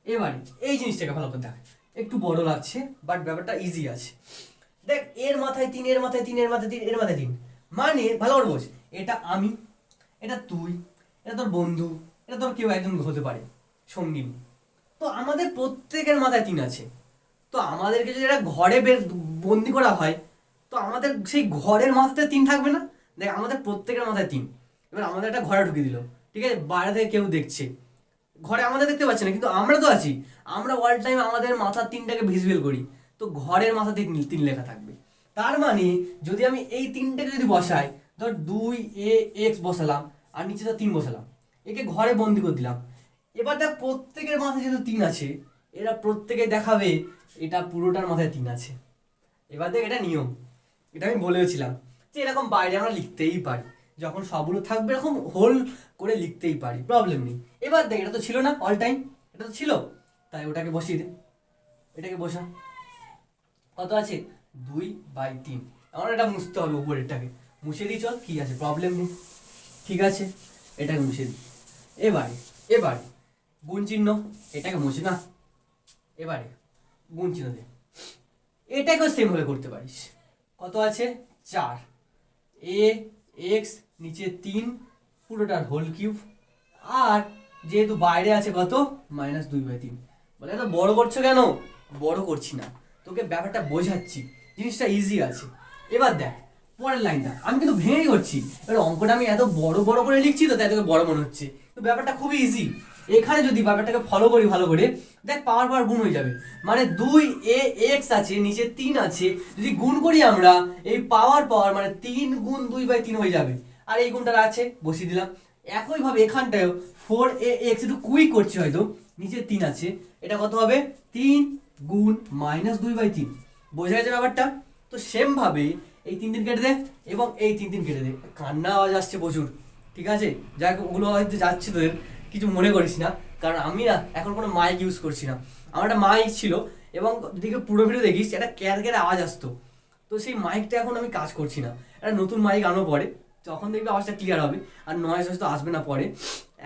এবারে এই জিনিসটাকে ভালো করে দেখ, একটু বড় লাগছে বাট ব্যাপারটা ইজি আছে। দেখ এর মাথায় 3, এর মাথায় 3, এর মাথায় 3, এর মাথায় 3, মানে ভালো করে বোঝ, এটা আমি, এটা তুই, এটা তোর বন্ধু, এটা তোর কেউ একজন হতে পারে সঙ্গী। তো আমাদের প্রত্যেকের মাথায় 3 আছে, তো আমাদেরকে যদি এটা ঘরে বন্দি করা হয়, তো আমাদের সেই ঘরের মাথাতে 3 থাকবে না। দেখ আমাদের প্রত্যেকের মাথায় 3, এবার আমাদের একটা ঘরে ঢুকে দিল, ঠিক আছে, বাইরে থেকে কেউ দেখছে, ঘরে আমাদের দেখতে পাচ্ছে না, কিন্তু আমরা তো আছি, আমরা অল টাইম আমাদের মাথার 3টাকে ভিজুয়াল করি, তো ঘরের মাথাতে 3 লেখা থাকবে। তার মানে যদি আমি এই 3টাকে যদি বসাই, ধর 2ax বসালাম আর নিচে তো 3 বসালাম, একে ঘরে বন্দি করে দিলাম। এবার দেখ প্রত্যেকের মাথায় যেহেতু 3 আছে, এরা প্রত্যেকে দেখাবে এটা পুরোটার মাথায় 3 আছে। এবার দেখ এটা নিয়ম, এটা আমি বলেওছিলাম যে এরকম বাইরে আমরা লিখতেই পারি, যখন সবগুলো থাকবে এরকম হোল করে লিখতেই পারি, প্রবলেম নেই। এবার দেখ এটা তো ছিল না অল টাইম, এটা তো ছিল, তাই ওটাকে বসিয়ে দে, এটাকে বসা, কত আছে 2/3। আমার এটা মুছতে হবে, উপরেরটাকে মুছে দিই, চল কি আছে প্রবলেম নেই। ঠিক আছে, এটাকে মুছে দিই। এবারে গুণ চিহ্ন, এটাকে মুছে না, এবারে গুণ চিহ্ন দে, এটাকেও সেম ভাবে করতে পারিস। কত আছে 4, ax নিচে 3 পুরোটার হোল কিউব, আর যেহেতু বাইরে আছে কত -2/3, বলে এত বড় করছো কেন? বড় করছি না, তোকে ব্যাপারটা বোঝাচ্ছি, জিনিসটা ইজি আছে। এবার দেখ পরের লাইনটা, আমি কিন্তু ভেঙেই করছি। এবার অঙ্কটা আমি এত বড় বড় করে লিখছি তো তাই তোকে বড় মনে হচ্ছে, তো ব্যাপারটা খুবই ইজি। এখানে যদি ব্যাপারটাকে ফলো করি ভালো করে, দেখ পাওয়ার পাওয়ার গুণ হয়ে যাবে। মানে 2ax আছে, নিচে 3 আছে, যদি গুণ করি আমরা এই পাওয়ার পাওয়ার মানে 3 গুণ 2/3 হয়ে যাবে। আর এই গুণটা আছে বসিয়ে দিলাম। একইভাবে এখানটায়ও 4ax, একটু কুইক করছি হয়তো, নিচে 3 আছে, এটা কত হবে 3 গুণ -2/3। বোঝা গেছে ব্যাপারটা? তো সেম ভাবে এই 3 কেটে দে এবং এই 3 কেটে দে। কান্না আওয়াজ আসছে প্রচুর, ঠিক আছে? যাক ওগুলো হয়তো যাচ্ছে তোদের, কিছু মনে করিস না, কারণ আমি না এখন কোনো মাইক ইউজ করছি না। আমার একটা মাইক ছিল এবং যদি পুরো ভিডিও দেখিস একটা ক্যার ক্যারে আওয়াজ আসতো, তো সেই মাইকটা এখন আমি কাজ করছি না, একটা নতুন মাইক আনবো পরে, তখন দেখবি আওয়াজটা ক্লিয়ার হবে আর নয়েজ হয়তো আসবে না পরে।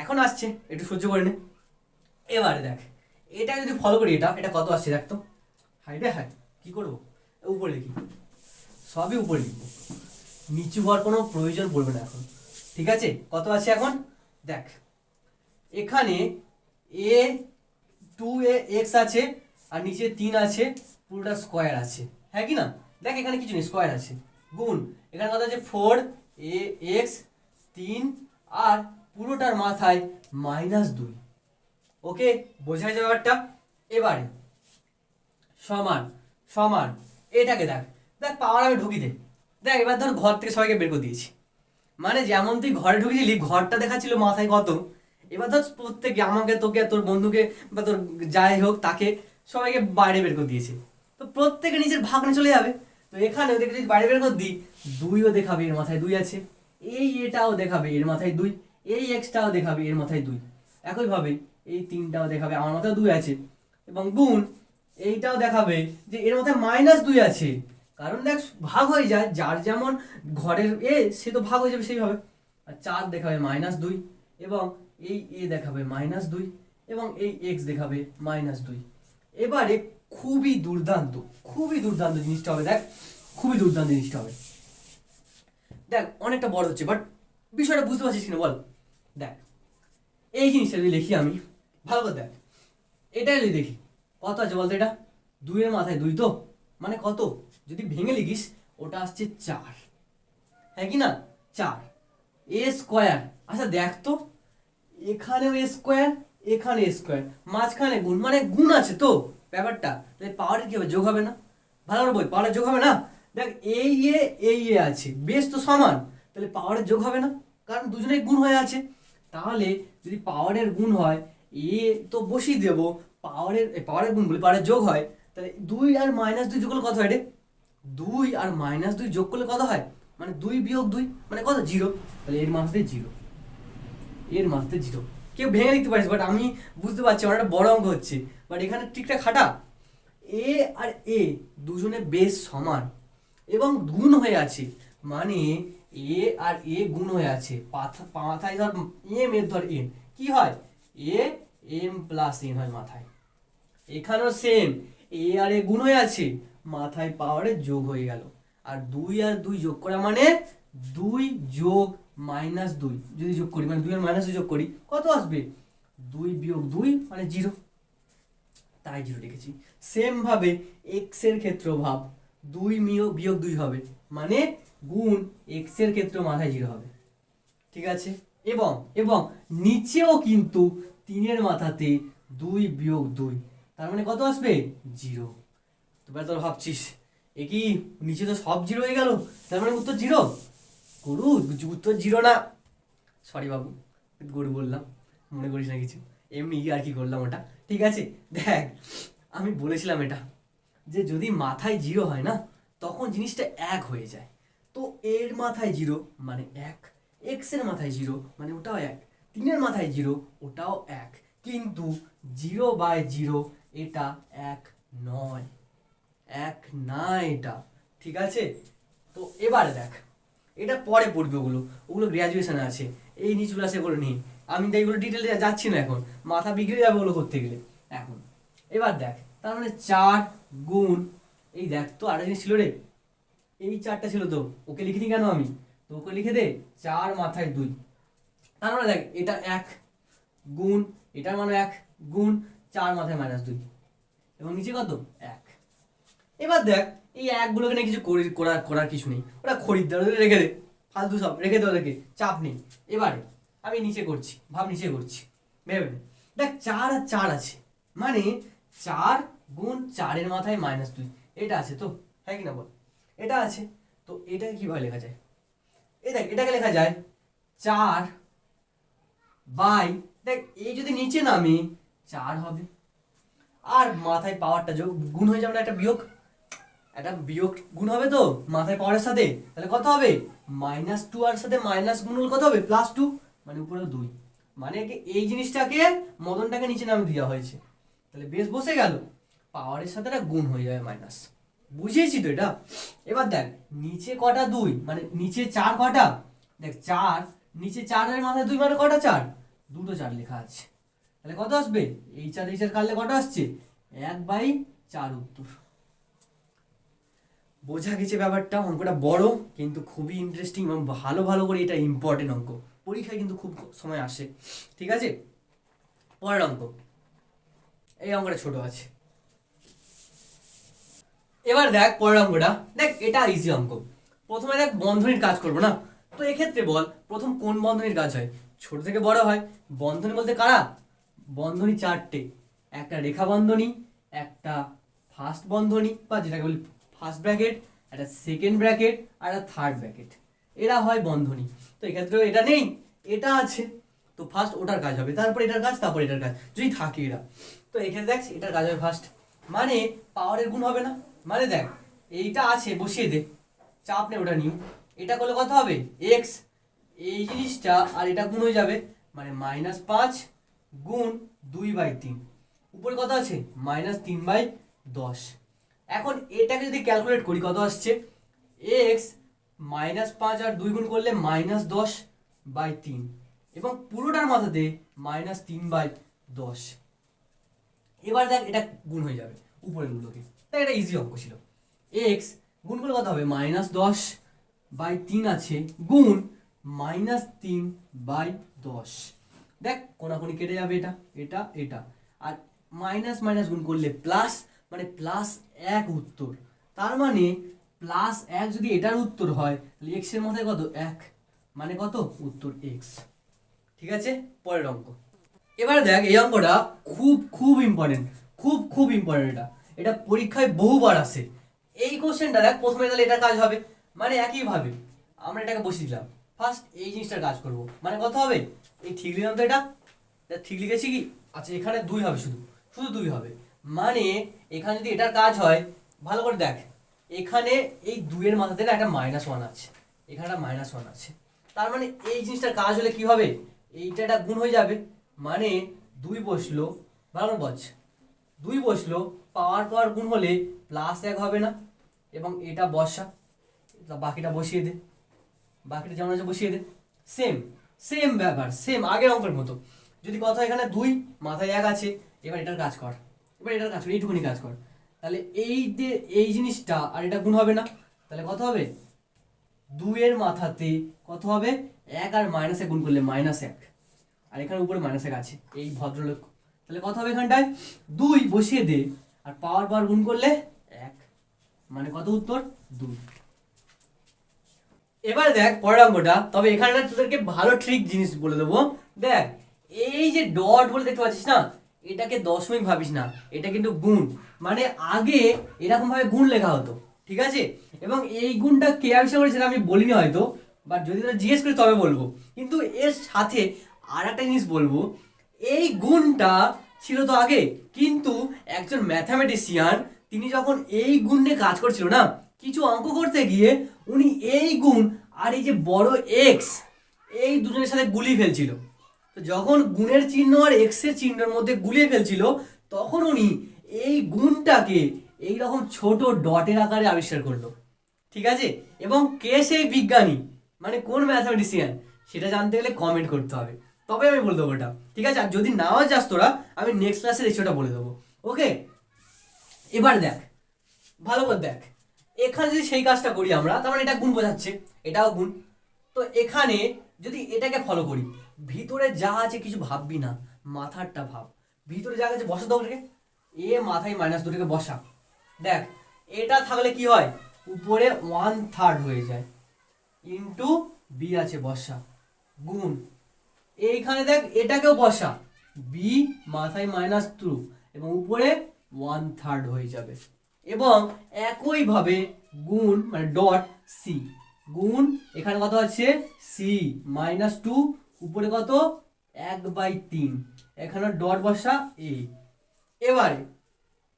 এখন আসছে, একটু সহ্য করে নে। এবারে দেখ এটা যদি ফলো করি, এটা এটা কত আসছে দেখ তো। হাই রে হাই, কী করবো? উপরে লিখি, সবই উপরে লিখবো, নিচু হওয়ার কোনো প্রয়োজন পড়বে না এখন, ঠিক আছে? কত আছে এখন দেখ, এখানে a2ax আছে আর নিচে 3 আছে, পুরোটা স্কোয়ার আছে, হ্যাঁ কি না? দেখ এখানে কিছু নেই, স্কোয়ার আছে, গুণ এখানে কত আছে 4ax 3 আর পুরোটার মাথায় -2। ওকে, বোঝা যাবে ব্যাপারটা? এবারে সমান সমান এটাকে দেখ, দেখ পাওয়ার আমি ঢুকি দে। দেখ এবার ধর ঘর থেকে সবাইকে বের করে দিয়েছি, মানে যেমন তুই ঘরে ঢুকেছিলি ঘরটা দেখাচ্ছিল মাথায় কত, এবার ধর প্রত্যেকে আমাকে তোকে তোর বন্ধুকে বা তোর যাই হোক তাকে সবাইকে বাইরে বের করে দিয়েছে, তো প্রত্যেকে নিজের ভাগ্নে চলে যাবে। তো এখানে ওদেরকে যদি বাইরে বের করে দিই, 2ও দেখাবে এর মাথায় 2 আছে, এই এটাও দেখাবে এর মাথায় 2, এই এক্সটাও দেখাবে এর মাথায় 2, একইভাবে এই 3টাও দেখাবে আমার মাথায় 2 আছে, এবং গুণ এইটাও দেখাবে যে এর মাথায় -2 আছে, কারণ দেখ ভাগ হয়ে যায়, যার যেমন ঘরের সে তো ভাগ হয়ে যাবে সেইভাবে। আর 4 দেখাবে -2 এবং এই এ দেখাবে -2 এবং এই এক্স দেখাবে -2। এবারে খুবই দুর্দান্ত, খুবই দুর্দান্ত জিনিসটা হবে, দেখ খুবই দুর্দান্ত জিনিসটা হবে। দেখ অনেকটা বড় হচ্ছে, বাট বিষয়টা বুঝতে পারছিস কিনা বল? দেখ এই জিনিসটা যদি লিখি আমি ভালো করে দেখ, এটা যদি দেখি কত আছে বলতো, এটা 2 এর মাথায় 2 তো, মানে কত যদি ভেঙে লিখিস ওটা আসছে 4, হ্যাঁ কি না? 4 এ স্কোয়ার। আচ্ছা দেখ তো, এখানেও এ স্কোয়ার, এখানে স্কোয়ার, মাঝখানে গুণ, মানে গুণ আছে তো ব্যাপারটা, তাহলে পাওয়ারের কি হবে? যোগ হবে না? ভালো করে বই, পাওয়ারের যোগ হবে না? দেখ এই এ আছে, বেশ তো সমান, তাহলে পাওয়ারের যোগ হবে না, কারণ দুজনেই গুণ হয়ে আছে। তাহলে যদি পাওয়ারের গুণ হয়, এ তো বসিয়ে দেবো, পাওয়ারের গুণ বলি পাওয়ারের যোগ হয়, তাহলে 2 আর -2 যোগ করলে কত হয় রে? 2 আর -2 যোগ করলে কত হয়? মানে 2 বিয়োগ 2 মানে কত? 0। তাহলে এর মাথাতে 0, এর মাথাতে 0। কেউ ভেঙে লিখতে পারিস, বাট আমি বুঝতে পারছি আমার একটা বড় অঙ্ক হচ্ছে, বাট এখানে ঠিকঠাক খাটা। এ আর এ দুজনে বেশ সমান এবং গুণ হয়ে আছে, মানে এ আর এ গুণ হয়ে আছে, মাথায় ধর এম, এর ধর এন, কি হয়? এ এম প্লাস এন হয় মাথায়। এখানেও সেম, এ আর এ গুণ হয়ে আছে, মাথায় পাওয়ারে যোগ হয়ে গেল, আর 2 আর 2 যোগ করা মানে 2 যোগ -2, যদি যোগ করি মানে 2 আর -2 যোগ করি কত আসবে? 2 বিয়োগ 2 মানে 0, তাই 0 লিখেছি। সেম ভাবে এক্স এর ক্ষেত্রেও ভাব, 2 বিয়োগ 2 হবে, মানে গুণ এক্স এর ক্ষেত্রেও মাথায় 0 হবে, ঠিক আছে? এবং এবং নিচেও কিন্তু 3 এর মাথাতে 2 বিয়োগ 2, তার মানে কত আসবে? 0। তোমরা তো ভাবছিস এ কি নিচে তো সব 0 হয়ে গেল, তার মানে উত্তর 0? গরু, উত্তর 0 না, সরি বাবু, গরু বললাম, মনে করিস না কিছু, এমনি আর কি করলাম ওটা, ঠিক আছে? দেখ আমি বলেছিলাম এটা, যে যদি মাথায় 0 হয় না তখন জিনিসটা 1 হয়ে যায়, তো এর মাথায় 0 মানে 1, এক্স এর মাথায় 0 মানে ওটাও 1, 3 এর মাথায় 0 ওটাও 1, কিন্তু 0/0 এটা 1 নয়, 1 না এটা, ঠিক আছে? তো এবারে দেখ, এটা পরে পড়বে, ওগুলো গ্র্যাজুয়েশনে আছে, এই নিচু ক্লাসে করে নিই, আমি তো এইগুলো ডিটেলে যাচ্ছি না এখন, মাথা বিগড়ে যাবে ওগুলো করতে গেলে এখন। এবার দেখ তার মানে 4 গুণ, এই দেখ তো আরেক জিনিস ছিল রে, এই 4টা ছিল তো, ওকে লিখিনি কেন আমি? তো ওকে লিখে দে 4 মাথায় 2, তার মানে দেখ এটা 1 গুণ, এটার মানে 1 গুণ 4 মাথায় -2 এবং নিচে কত 1। এবার দেখ এই একগুলোকে নিয়ে কিছু করার কিছু নেই, ওরা খরিদ্দার, ওদের রেখে দে, ফালতু সব রেখে দে, ওদেরকে চাপ নেই। এবারে আমি নিচে করছি, ভাব নিচে করছি, ভেবে নে। দেখ 4 আর 4 আছে, মানে 4 গুণ 4 মাথায় -2 এটা আছে তো, হ্যাঁ কি না বল, এটা আছে। তো এটাকে কিভাবে লেখা যায়? এই দেখ এটাকে লেখা যায় 4 বাই, দেখ এই যদি নিচে নামে 4 হবে, আর মাথায় পাওয়ারটা যোগ গুণ হয়ে যাবে না, একটা বিয়োগ গুণ হবে তো মাথায় পাওয়ারের সাথে, তাহলে কত হবে -2 আর সাথে মাইনাস গুণ হলে কত হবে +2, মানে উপরে 2, মানে কি এই জিনিসটাকে মদনটাকে নিচে নামে দেওয়া হয়েছে, তাহলে বেশ বসে গেল, পাওয়ারের সাথে একটা গুণ হয়ে যাবে মাইনাস। বুঝিয়েছি তো এটা। এবার দেখ নিচে কটা 2, মানে নিচে 4 কটা, দেখ 4 নিচে 4 এর মাথায় 2 মানে কটা 4, দুটো 4 লেখা আছে, তাহলে কত আসবে এই 4 এই 4 কাটলে কত আসছে 1/4 উত্তর। বোঝা গেছে ব্যাপারটা? অঙ্কটা বড় কিন্তু খুবই ইন্টারেস্টিং এবং ভালো ভালো করে, এটা ইম্পর্টেন্ট অঙ্ক, পরীক্ষায় কিন্তু খুব সময় আসে। ঠিক আছে, পরের অঙ্ক, এই অঙ্কটা ছোট আছে। এবার দেখ পরের অঙ্কটা, দেখ এটা ইজি অঙ্ক। প্রথমে দেখ বন্ধনীর কাজ করবো না, তো এক্ষেত্রে বল প্রথম কোন বন্ধনীর কাজ হয়, ছোট থেকে বড় হয়। বন্ধনী বলতে কারা, বন্ধনী 4টে, একটা রেখা বন্ধনী, একটা ফার্স্ট বন্ধনী বা যেটাকে বলি ফার্স্ট ব্র্যাকেট, একটা সেকেন্ড ব্র্যাকেট আর একটা থার্ড ব্র্যাকেট, এরা হয় বন্ধনী। তো এক্ষেত্রে এটা নেই, এটা আছে, তো ফার্স্ট ওটার কাজ হবে, তারপর এটার কাজ, তারপর এটার কাজ যদি থাকে এরা। তো এক্ষেত্রে দেখ এটার কাজ হবে ফার্স্ট, মানে পাওয়ারের গুণ হবে না, মানে দেখ এইটা আছে বসিয়ে দে, চাপ নেই ওটা নিয়ে, এটা করলে কত হবে এক্স, এই জিনিসটা আর এটা গুণ হয়ে যাবে, মানে -5 গুণ 2/3, উপরে কত আছে -3/10। এখন এটাকে যদি ক্যালকুলেট করি কত আসছে, এক্স -5 আর 2 গুণ করলে -10/3 এবং পুরোটার মাথাতে -3/10। এবার দেখ এটা গুণ হয়ে যাবে উপরের গুলোকে, তাই এটা ইজি অঙ্ক ছিল। এক্স গুণ করলে কত হবে -10/3 আছে গুণ -3/10, দেখ কোনাকুনি কেটে যাবে, এটা এটা এটা, আর মাইনাস মাইনাস গুণ করলে প্লাস, মানে +1 উত্তর। তার মানে +1 যদি এটার উত্তর হয় তাহলে এক্স এর মাথায় কত 1, মানে কত উত্তর এক্স। ঠিক আছে, পরের অঙ্ক। এবার দেখ এই অঙ্কটা খুব খুব ইম্পর্টেন্ট, খুব ইম্পর্টেন্ট, এটা পরীক্ষায় বহুবার আসে। এই কোশ্চেনটা দেখ প্রথমে তাহলে এটার কাজ হবে, মানে একইভাবে আমরা এটাকে বসিয়ে দিলাম, ফার্স্ট এই জিনিসটার কাজ করব, মানে কত হবে এই ঠিক লিখলাম তো, এটা ঠিক লিখেছি কি, আচ্ছা এখানে 2 হবে, শুধু 2 হবে, মানে এখানে যদি এটার কাজ হয় ভালো করে দেখ, এখানে এই 2 এর মাথাতে একটা -1 আছে, এখানে একটা -1 আছে, তার মানে এই জিনিসটার কাজ হলে কি হবে, এইটা একটা গুণ হয়ে যাবে, মানে 2 বসলো, ভালো বলছ 2 বসলো, পাওয়ার গুণ হলে +1 হবে না, এবং এটা বসা, বাকিটা বসিয়ে দে, বাকিটা যেমন আছে বসিয়ে দে, সেম সেম ব্যাপার, সেম আগের অঙ্কের মতো। যদি কথা এখানে 2 মাথায় 1 আছে, এবার এটার কাজ কর, এবার এটার কাজ কর, এইটুকুনি কাজ কর, তাহলে এই জিনিসটা আর এটা গুণ হবে না, তাহলে কত হবে 2 এর মাথাতে কত হবে 1 আর মাইনাসে গুণ করলে -1, আর এখানে উপরে -1 আছে এই ভদ্রলোক, তাহলে কত হবে এখানটায় 2 বসিয়ে দে, আর পাওয়ার গুণ করলে 1, মানে কত উত্তর 2। এবার দেখ পরের অঙ্কটা, তবে এখানে তোদেরকে ভালো ট্রিক জিনিস বলে দেবো। দেখ এই যে ডট বলে দেখতে পাচ্ছিস না, এটাকে দশমিক ভাবিস না, এটা কিন্তু গুণ, মানে আগে এরকম ভাবে গুণ লেখা হতো, ঠিক আছে, এবং এই গুণটা কে আবিষ্কার করেছে আমি বলিনি হয়তো, বাট যদি তোরা জিজ্ঞেস করি তবে বলবো, কিন্তু এর সাথে আর একটা জিনিস বলবো, এই গুণটা ছিল তো আগে, কিন্তু একজন ম্যাথামেটিশিয়ান তিনি যখন এই গুণ নিয়ে কাজ করছিল না, কিছু অঙ্ক করতে গিয়ে উনি এই গুণ আর এই যে বড় এক্স এই দুজনের সাথে গুলিয়ে ফেলছিল, তো যখন গুণের চিহ্ন আর এক্স এর চিহ্নের মধ্যে গুলিয়ে ফেলছিল, তখন উনি এই গুণটাকে এই রকম ছোট ডটের আকারে আবিষ্কার করলো, ঠিক আছে, এবং কে সেই বিজ্ঞানী, মানে কোন ম্যাথামেটিশিয়ান, সেটা জানতে গেলে কমেন্ট করতে হবে, তবে আমি বলে দেবো ওটা, ঠিক আছে, আর যদি নাও যাস তোরা আমি নেক্সট ক্লাসে এসে ওটা বলে দেবো, ওকে। এবার দেখ ভালো করে দেখ, এখানে যদি সেই কাজটা করি আমরা, তার মানে এটা গুণ বোঝাচ্ছে, এটাও গুণ, তো এখানে যদি এটাকে ফলো করি, ভিতরে যা আছে কিছু ভাববি না, মাথারটা ভাব, ভিতরে জায়গা আছে বসা দাও ওটাকে, এ মাথায় -2টাকে বসা। দেখ এটা থাকলে কি হয়, উপরে 1/3 হয়ে যায়, ইন্টু বি আছে বসা, গুণ এইখানে দেখ এটাকেও বসা, বি মাথায় -2 এবং উপরে 1/3 হয়ে যাবে। এবং একইভাবে গুণ মানে ডট সি, গুণ এখানে কত আছে সি -2, উপরে কত 1/3, এখানে ডট বসা এ। এবারে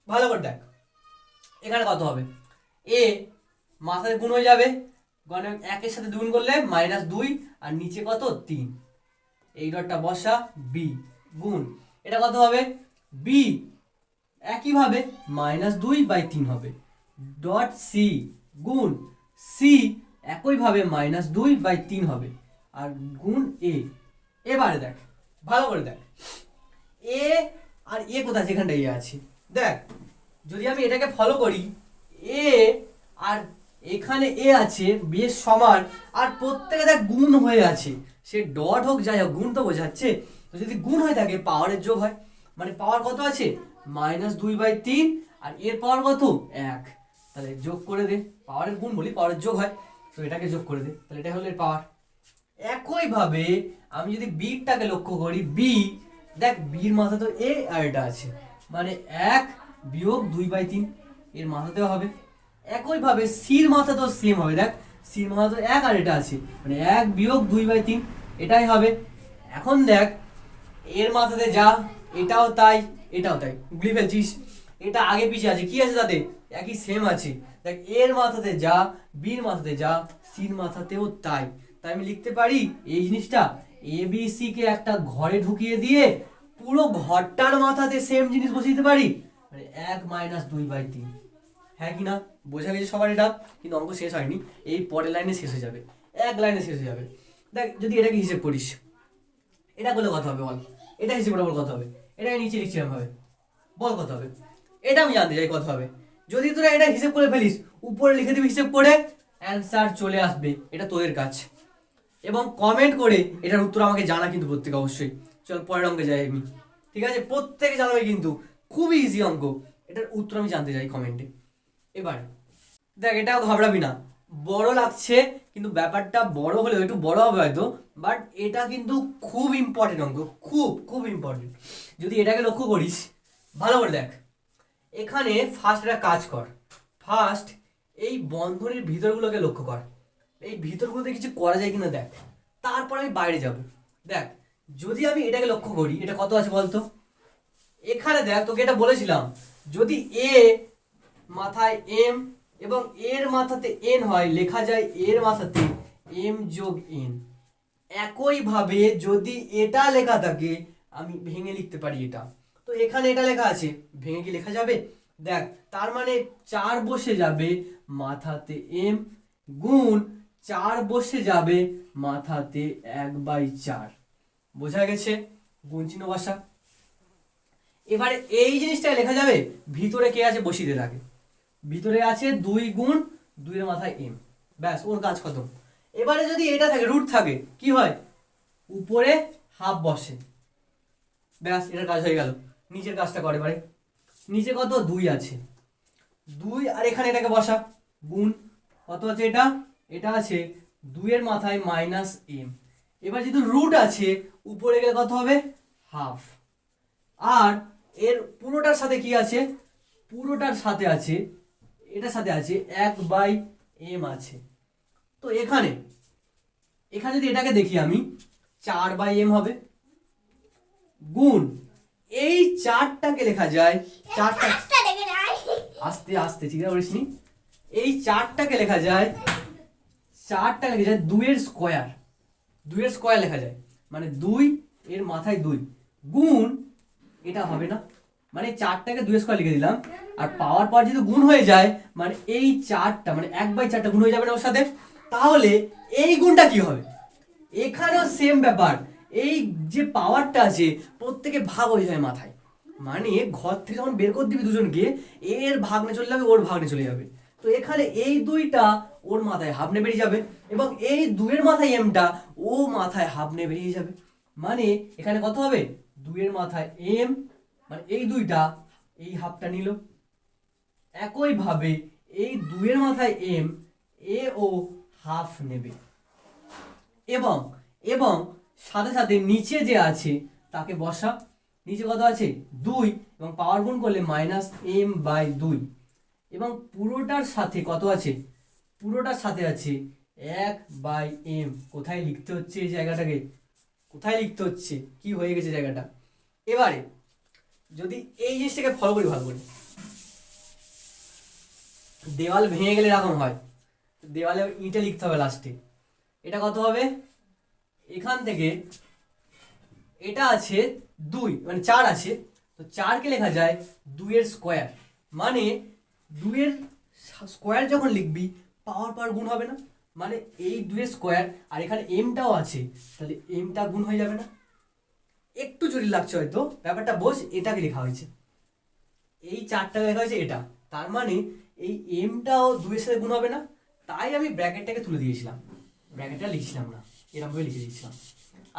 ভালো করে দেখ এখানে কত হবে, এ মাথায় গুণ হয়ে যাবে, গণে 1-এর সাথে গুণ করলে -2 আর নিচে কত 3, এই ডটটা বসা, বি গুণ এটা কত হবে বি, একইভাবে -2/3 হবে, ডট সি গুণ সি একইভাবে -2/3 হবে আর গুণ এ। এবারে দেখ ভালো করে দেখ এ আর এ কোথায় আছে, এখানটা এ আছে। দেখ যদি আমি এটাকে ফলো করি, এ আর এখানে এ আছে বেশ সমান, আর প্রত্যেকে দেখ গুণ হয়ে আছে, সে ডট হোক যাই হোক গুণ তো বোঝাচ্ছে। তো যদি গুণ হয়ে থাকে পাওয়ারের যোগ হয়, মানে পাওয়ার কত আছে -2/3 আর এর পাওয়ার কত 1, তাহলে যোগ করে দে, পাওয়ারের গুণ বলি পাওয়ারের যোগ হয়, তো এটাকে যোগ করে দে, তাহলে এটা হলো এর পাওয়ার। একইভাবে আমি যদি বিটাকে লক্ষ্য করি, বি দেখ বির মাথা তো এ আর এটা আছে, মানে 1 বিয়োগ 2/3 এর মাথাতেও হবে। একইভাবে সির মাথা তো সেম হবে, দেখ সির মাথা তো 1 আর এটা আছে, মানে 1 বিয়োগ 2/3 এটাই হবে। এখন দেখ এর মাথাতে যা, এটাও তাই এটাও তাই, ভুলে ফেলছিস, এটা আগে পিছিয়ে আছে, কি আছে তাতে একই সেম আছে। দেখ এর মাথাতে যা, বির মাথাতে যা, সির মাথাতেও তাই। তাই আমি লিখতে পারি এই জিনিসটা, এ বি সি কে একটা ঘরে ঢুকিয়ে দিয়ে পুরো ঘরটার মাথাতে সেম জিনিস বসিয়ে দিতে পারি, মানে 1 - 2/3। হ্যাঁ কি না, বোঝা গেছে সবার এটা? কিন্তু অঙ্ক শেষ হয়নি, এই পরের লাইনে শেষ হয়ে যাবে, এক লাইনে শেষ হয়ে যাবে। দেখ যদি এটাকে হিসেব করিস, এটা করলে কত হবে বল, এটা হিসেব করে বল কত হবে, এটাকে নিচে লিখছি হবে, বল কত হবে, এটা আমি জানতে চাই কত হবে। যদি তোরা এটা হিসেব করে ফেলিস, উপরে লিখে দিবি হিসেব করে, অ্যান্সার চলে আসবে, এটা তোদের কাজ। এবং কমেন্ট করে এটার উত্তর আমাকে জানা কিন্তু প্রত্যেকে অবশ্যই। চল পরের অঙ্কে যাই আমি, ঠিক আছে? প্রত্যেকে জানাবে কিন্তু, খুবই ইজি অঙ্ক, এটার উত্তর আমি জানতে চাই কমেন্টে। এবার দেখ এটাও ঘাবড়াবি না, বড় লাগছে কিন্তু ব্যাপারটা বড় হলেও একটু বড় হবে হয়তো, বাট এটা কিন্তু খুব ইম্পর্টেন্ট অঙ্ক, খুব খুব ইম্পর্টেন্ট। যদি এটাকে লক্ষ্য করিস ভালো করে দেখ, এখানে ফার্স্ট একটা কাজ কর, ফার্স্ট এই বন্ধনীর ভিতরগুলোকে লক্ষ্য কর, এই ভিতরগুলোতে কিছু করা যায় কিনা দেখ, তারপর আমি বাইরে যাব। দেখ যদি আমি এটাকে লক্ষ্য করি, এটা কত আছে বলতো, এখানে দেখ তোকে এটা বলেছিলাম, যদি এ মাথায় এম এবং এর মাথাতে এন হয়, লেখা যায় এর মাথাতে এম যোগ এন। একইভাবে যদি এটা লেখা থাকে আমি ভেঙে লিখতে পারি এটা, তো এখানে এটা লেখা আছে, ভেঙে কি লেখা যাবে? দেখ তার মানে 4 বসে যাবে মাথাতে এম, গুণ 4 বসে যাবে মাথাতে 1/4, বোঝা গেছে? গুণ চিহ্ন বসা। এবারে এই জিনিসটা লেখা যাবে, ভিতরে কে আছে বসিয়ে দে থাকে, ভিতরে আছে 2 গুণ 2 এর মাথায় এম, ব্যাস ওর কাজ খতম। এবারে যদি এটা থাকে রুট থাকে কি হয়, উপরে হাফ বসে, ব্যাস এটার কাজ হয়ে গেল। নিচের কাজটা করে এবারে, নিচে কত 2 আছে, 2 আর এখানে এটাকে বসা, গুণ কত আছে, এটা এটা আছে 2 এর মাথায় -m। এবার যেহেতু রুট আছে উপরে গেলে কত হবে হাফ, আর এর পুরোটার সাথে কি আছে, পুরোটার সাথে আছে, এটার সাথে আছে 1/m আছে। তো এখানে এখানে যদি এটাকে দেখি আমি 4/m হবে, গুণ এই 4টাকে লেখা যায়, 4টা আস্তে আস্তে চিন্তা করিসনি, এই 4টাকে লেখা যায়, 4টাকে লেখা যায় 2 এর স্কয়ার, 2 এর স্কয়ার লেখা যায়, মানে 2 এর মাথায় 2, গুণ এটা হবে না, মানে 4টাকে 2 এর স্কয়ার লিখে দিলাম, আর পাওয়ার পর যদি গুণ হয়ে যায় মানে এই 4টা মানে 1/4টা গুণ হয়ে যাবে না ওর সাথে, তাহলে এই গুণটা কি হবে, এখানেও সেম ব্যাপার, এই যে পাওয়ারটা আছে প্রত্যেকে ভাগ হয়ে যায় মাথায়, মানে ঘর থেকে যখন বের করে দিবি দুজনকে, এর ভাগ্নে চলে যাবে ওর ভাগ্নে চলে যাবে, তো এখানে এই 2টা ওর মাথায় হাফ নিয়ে বেরিয়ে যাবে, এবং এই 2 এর মাথায় এমটা ও মাথায় হাফ নিয়ে বেরিয়ে যাবে, মানে এখানে কত হবে 2 এর মাথায় এম মানে এই দুইটা এই হাফটা নিল। একইভাবে এই 2 এর মাথায় এম, এ ও হাফ নেবে, এবং এবং সাথে সাথে নিচে যে আছে তাকে বসা। নিচে কত আছে 2, এবং পাওয়ার গুণ করলে -m/2, এবং পুরোটার সাথে কত আছে, পুরোটার সাথে আছে 1/m। কোথায় লিখতে হচ্ছে এই জায়গাটাকে, কোথায় লিখতে হচ্ছে, কি হয়ে গেছে জায়গাটা। এবারে যদি এই জিনিসটাকে ফলো করি ভালো করে, দেওয়াল ভেঙে গেলে এরকম হয়, দেওয়ালে ইটে লিখতে হবে লাস্টে। এটা কত হবে, এখান থেকে এটা আছে 2, মানে 4 আছে, তো 4কে লেখা যায় 2 এর স্কোয়ার। মানে 2 এর স্কোয়ার যখন লিখবি পাওয়ার গুণ হবে না, মানে এই 2 এর স্কোয়ার, আর এখানে এমটাও আছে, তাহলে এমটা গুণ হয়ে যাবে না। একটু জটিল লাগছে হয়তো ব্যাপারটা, বোঝ। এটাকে লেখা হয়েছে, এই 4টাকে লেখা হয়েছে এটা, তার মানে এই এমটাও 2 এর সাথে গুণ হবে না, তাই আমি ব্র্যাকেটটাকে তুলে দিয়েছিলাম, ব্র্যাকেটটা লিখছিলাম না, এরকমভাবে লিখে দিয়েছিলাম।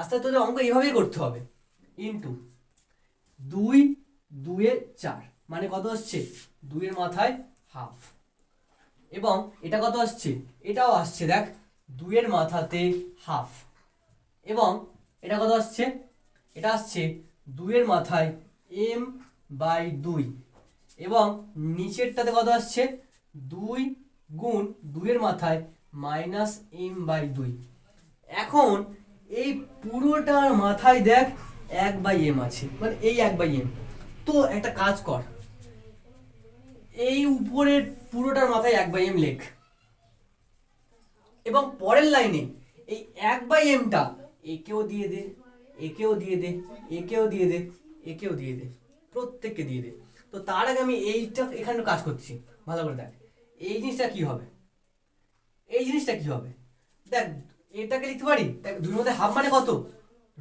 আস্তে আস্তে তোদের অঙ্ক এইভাবেই করতে হবে। ইন্টু 2, 2 এ 4, মানে কত আসছে 2 এর মাথায় হাফ, এবং এটা কত আসছে, এটাও আসছে দেখ 2 এর মাথাতে হাফ, এবং এটা কত আসছে, এটা আসছে 2 এর মাথায় m/2, এবং নিচেরটাতে কত আসছে 2 গুণ 2 এর মাথায় -m/2। এখন এই পুরোটার মাথায় দেখ 1/m আছে, মানে এই 1/m। তো একটা কাজ কর, এই উপরের পুরোটার মাথায় 1/m লেখ, এবং পরের লাইনে এই 1/mটা একেও দিয়ে দে, একেও দিয়ে দে, একেও দিয়ে দে, একেও দিয়ে দে, প্রত্যেককে দিয়ে দে। তো তার আগে আমি এইটা এখানে কাজ করছি, ভালো করে দেখ এই জিনিসটা কি হবে, এই জিনিসটা কি হবে দেখ। এটাকে লিখতে পারি, দেখ 2 এর মধ্যে হাফ মানে কত,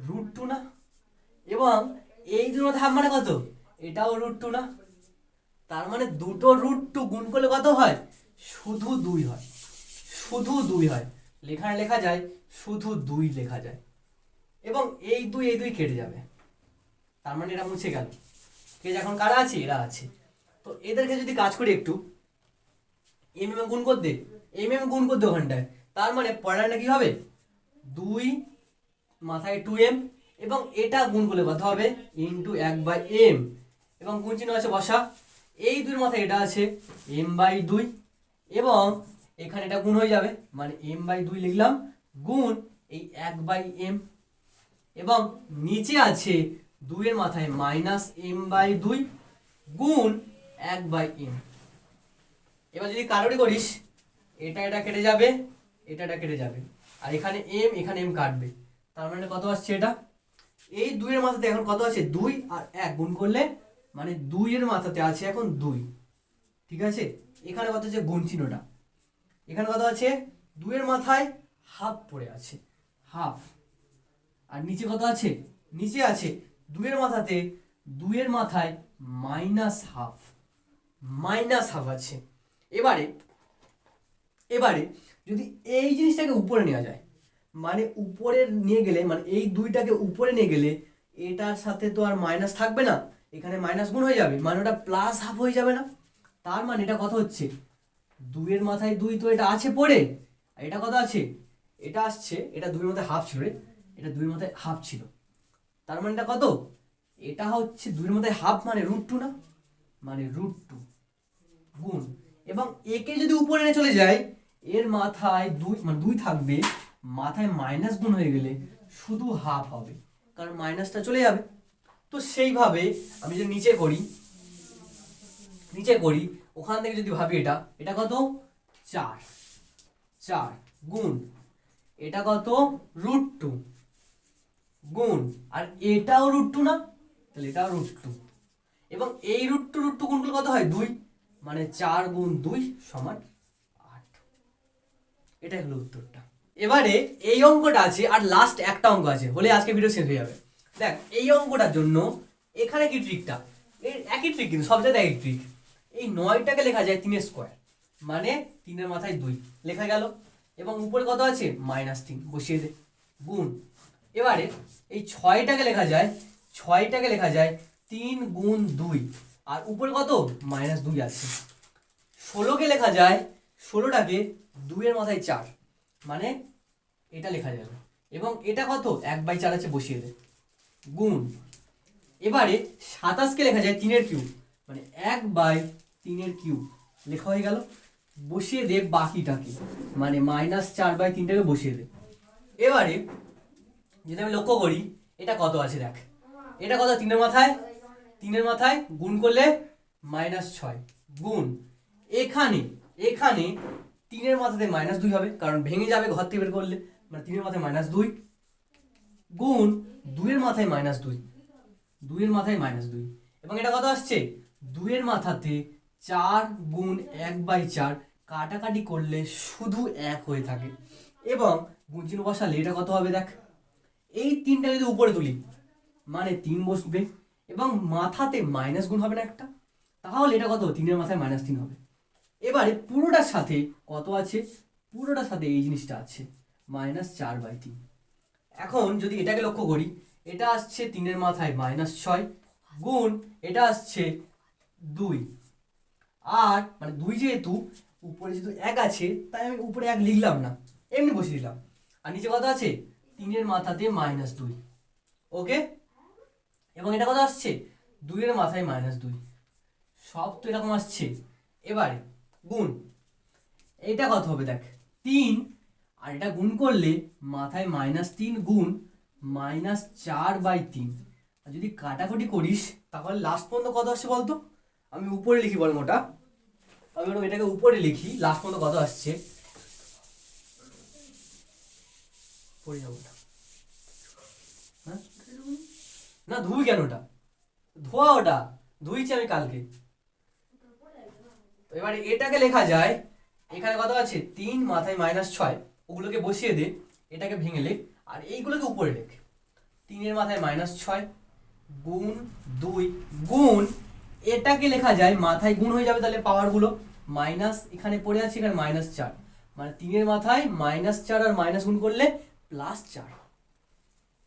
√2 না, এবং এই 2 এর মধ্যে হাফ মানে কত, এটাও √2 না, তার মানে দুটো √2 গুণ করলে কত হয়, শুধু 2 হয়, শুধু 2 হয়। লেখায় লেখা যায় শুধু 2 লেখা যায়, এবং এই 2 কেটে যাবে, তার মানে এটা মুছে গেল। কে এখন কারা আছে, এরা আছে। তো এদেরকে যদি কাজ করি একটু, গুণ কর দে, গুণ কর দে ওখানটায়, তার মানে পড়াটা কি হবে 2 মাথায় 2m, এবং এটা গুণ করলে কত হবে ইন্টু 1/m, এবং গুণ চিহ্ন আছে বসা, এই 2 এর মাথায় এটা আছে m/2, এবং এখানে এটা গুণ হয়ে যাবে, মানে m/2 লিখলাম গুণ এই 1/m, এবং নিচে আছে 2 এর মাথায় -m/2 গুণ 1/m। এবার যদি কারোরই করিস, এটা কেটে যাবে, এটা কেটে যাবে, আর এখানে m কাটবে, তার মানে কত আসছে এটা, এই 2 এর মাথাতে এখন কত আছে 2 আর 1 গুণ করলে, মানে 2 এর মাথাতে আছে এখন 2, ঠিক আছে। এখানে কত আছে গুণ চিহ্নটা, এখানে কত আছে 2 এর মাথায় হাফ পড়ে আছে, হাফ, আর নিচে কত আছে, নিচে আছে 2 এর মাথাতে, 2 এর মাথায় -হাফ, -হাফ আছে। এবারে যদি এই জিনিসটাকে উপরে নেওয়া যায়, মানে উপরে নিয়ে গেলে, মানে এই 2টাকে উপরে নিয়ে গেলে এটার সাথে তো আর মাইনাস থাকবে না, এখানে মাইনাস গুণ হয়ে যাবে, মানে ওটা +হাফ হয়ে যাবে না। তার মানে এটা কত হচ্ছে 2 এর মাথায় 2, তো এটা আছে পড়ে, আর এটা কত আছে, এটা আসছে, এটা 2 এর মাথায় হাফ ছিল রে, এটা 2 এর মাথায় হাফ ছিল, তার মানে এটা কত, এটা হচ্ছে 2 এর মাথায় হাফ, মানে √2 না, মানে √2 গুণ, এবং একে যদি উপরে এনে চলে যায়, এর মাথায় 2, মানে 2 থাকবে, মাথায় মাইনাস গুণ হয়ে গেলে শুধু হাফ হবে, কারণ মাইনাসটা চলে যাবে। তো সেইভাবে আমি যদি নিচে করি, ওখান থেকে যদি ভাবি এটা কত 4 গুণ, এটা কত √2 গুণ, আর এটাও √2 না, তাহলে এটাও √2, এবং এই √2 গুণ করলে কত হয় 2, মানে 4 গুণ 2 সমান 8। এটাই হলো উত্তরটা। এবারে এই অঙ্কটা আছে, আর লাস্ট একটা অঙ্ক আছে, হলে আজকে ভিডিও শেষ হয়ে যাবে। দেখ এই অঙ্কটার জন্য এখানে কি ট্রিকটা, এর একই ট্রিক, কিন্তু সব জায়গায় একই ট্রিক। এই 9টাকে লেখা যায় 3 এর স্কোয়ার, মানে 3 এর মাথায় 2 লেখা গেল, এবং উপরে কত আছে -3 বসিয়ে দে, গুণ। এবারে এই 6টাকে লেখা যায় 3 গুণ 2 আর উপরে কত -2 আছে। 16কে লেখা যায়, 16টাকে 2 এর মাথায় 4 মানে এটা লেখা যাবে, এবং এটা কত 1/4 আছে বসিয়ে দে, গুণ এবারে 27কে লেখা যায় 3 এর কিউব মানে 1/3 এর কিউব লেখা হয়ে গেল। বসিয়ে দে বাকিটাকে মানে -4/3টাকে বসিয়ে দে। এবারে যদি আমি লক্ষ্য করি এটা কত আছে দেখ, এটা কত 3 এর মাথায় গুণ করলে -6 গুণ এখানে 3 এর মাথাতে -2 হবে কারণ ভেঙে যাবে ঘর থেকে বের করলে, মানে 3 এর মাথায় -2 গুণ 2 এর মাথায় -2, 2 এর মাথায় -2 এবং এটা কত আসছে 2 এর মাথাতে 4 গুণ 1/4 কাটাকাটি করলে শুধু 1 হয়ে থাকে এবং গুণ চিহ্ন বসালে এটা কত হবে দেখ, এই 3টা যদি উপরে তুলি মানে 3 বসবে এবং মাথাতে মাইনাস গুণ হবে না একটা, তাহলে এটা কত 3 এর মাথায় -3 হবে। এবারে পুরোটার সাথে কত আছে, পুরোটার সাথে এই জিনিসটা আছে -4/3। এখন যদি এটাকে লক্ষ্য করি এটা আসছে 3 এর মাথায় -6 গুণ এটা আসছে 2 আর মানে 2 যেহেতু উপরে যেহেতু 1 আছে তাই আমি উপরে 1 লিখলাম না, এমনি বসিয়ে দিলাম, আর নিচে কত আছে 3 এর মাথাতে -2 ওকে, এবং এটা কত আসছে 2 এর মাথায় -2 সব তো এরকম আসছে। এবারে গুণ এটা কত হবে দেখ 3 আর এটা গুণ করলে মাথায় -3 গুণ -4/3, আর যদি কাটাকুটি করিস তাহলে লাস্ট পর্যন্ত কত আসছে বলতো, আমি উপরে লিখি বল মোটা, আমি এটাকে উপরে লিখি লাস্ট পর্যন্ত কত আসছে পড়ে যাবো না, ধুই কেন ওটা ধোয়া, ওটা ধুইছি আমি কালকে। তো এবারে এটাকে লেখা যায় এখানে কত আছে 3 মাথায় -6 ওগুলোকে বসিয়ে দে, এটাকে ভেঙে লেখ আর এইগুলোকে উপরে লেখ, 3 এর মাথায় -6 গুণ 2 গুণ এটাকে লেখা যায় মাথায় গুণ হয়ে যাবে তাহলে পাওয়ারগুলো মাইনাস এখানে পড়ে আছে এখানে -4 মানে 3 এর মাথায় -4 আর মাইনাস গুণ করলে +4।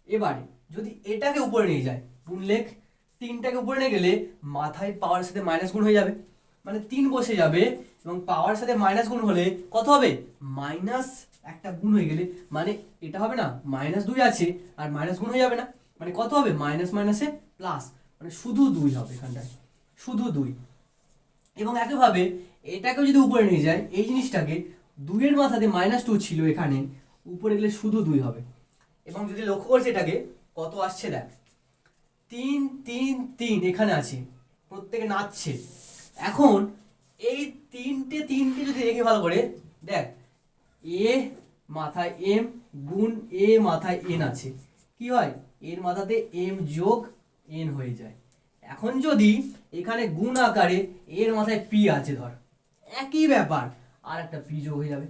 এবারে যদি এটাকে উপরে নিয়ে যায় গুণ লেখ, 3টাকে উপরে নিয়ে গেলে মাথায় পাওয়ারের সাথে মাইনাস গুণ হয়ে যাবে মানে 3 বসে যাবে এবং পাওয়ারের সাথে মাইনাস গুণ হলে কত হবে মাইনাস একটা গুণ হয়ে গেলে মানে এটা হবে না -2 আছে আর মাইনাস গুণ হয়ে যাবে না মানে কত হবে মাইনাস মাইনাসে প্লাস মানে শুধু 2 হবে এখানটায় শুধু 2। এবং একইভাবে এটাকে যদি উপরে নিয়ে যায় এই জিনিসটাকে 2 এর মাথাতে -2 ছিল এখানে উপরে গেলে শুধু 2 হবে এবং যদি লক্ষ্য করছি এটাকে কত আসছে দেখ 3 3 3 এখানে আছে প্রত্যেকে নাচছে। এখন এই তিনটে যদি রেখে ভালো করে দেখ এ মাথায় এম গুণ এ মাথায় এন আছে, কি হয় এর মাথাতে এম যোগ এন হয়ে যায়। এখন যদি এখানে গুণ আকারে এর মাথায় পি আছে ধর একই ব্যাপার আর একটা পি যোগ হয়ে যাবে,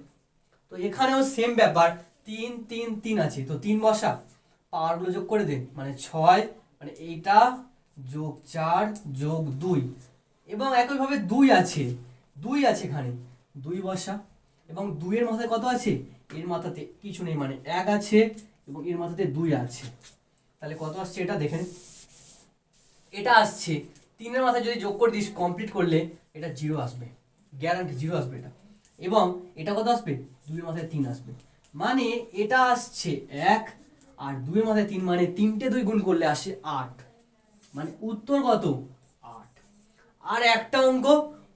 তো এখানেও সেম ব্যাপার 3 3 3 আছে তো 3 বসা পাওয়ারগুলো যোগ করে দে মানে 6 মানে এইটা যোগ 4 যোগ 2 এবং একইভাবে 2 আছে এখানে 2 বসা এবং 2 এর মাথায় কত আছে এর মাথাতে কিছু নেই মানে 1 আছে এবং এর মাথাতে 2 আছে, তাহলে কত আসছে এটা দেখেন, এটা আসছে 3 এর মাথায় যদি যোগ করে দিস কমপ্লিট করলে এটা 0 আসবে, গ্যারান্টি 0 আসবে এটা, এবং এটা কত আসবে 2 এর মাথায় 3 আসবে মানে এটা আসছে 1 আর 2 এর মাথায় 3 মানে 3টে 2 গুণ করলে আসে 8 মানে উত্তর কত 8। আর একটা অঙ্ক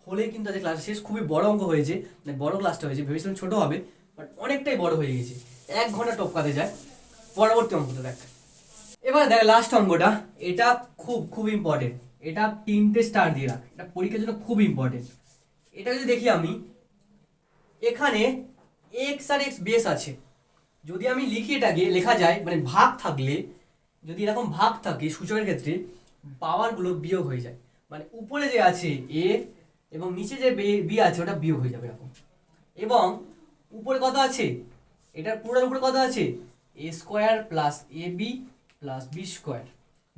হলে কিন্তু আজকে ক্লাস শেষ, খুবই বড় অঙ্ক হয়েছে মানে বড় ক্লাসটা হয়েছে, ভেবেছিলাম ছোট হবে বাট অনেকটাই বড় হয়ে গেছে, 1 ঘন্টা টপকাতে যায়। পরবর্তী অঙ্কটা দেখ, এবার দেখ লাস্ট অঙ্কটা, এটা খুব ইম্পর্টেন্ট, এটা 3টে স্টার দিয়ে রাখ, এটা পরীক্ষার জন্য খুব ইম্পর্টেন্ট। এটা যদি দেখি আমি এখানে x আর x বেস আছে, যদি আমি লিখি এটাকে লেখা যায় মানে ভাগ থাকলে যদি এরকম ভাগ থাকে সূচকের ক্ষেত্রে পাওয়ারগুলো বিয়োগ হয়ে যায় মানে উপরে যে আছে a এবং নিচে যে b আছে ওটা বিয়োগ হয়ে যাবে এরকম, এবং উপরে কত আছে এটার পুরোর উপরে কত আছে a square plus ab plus b square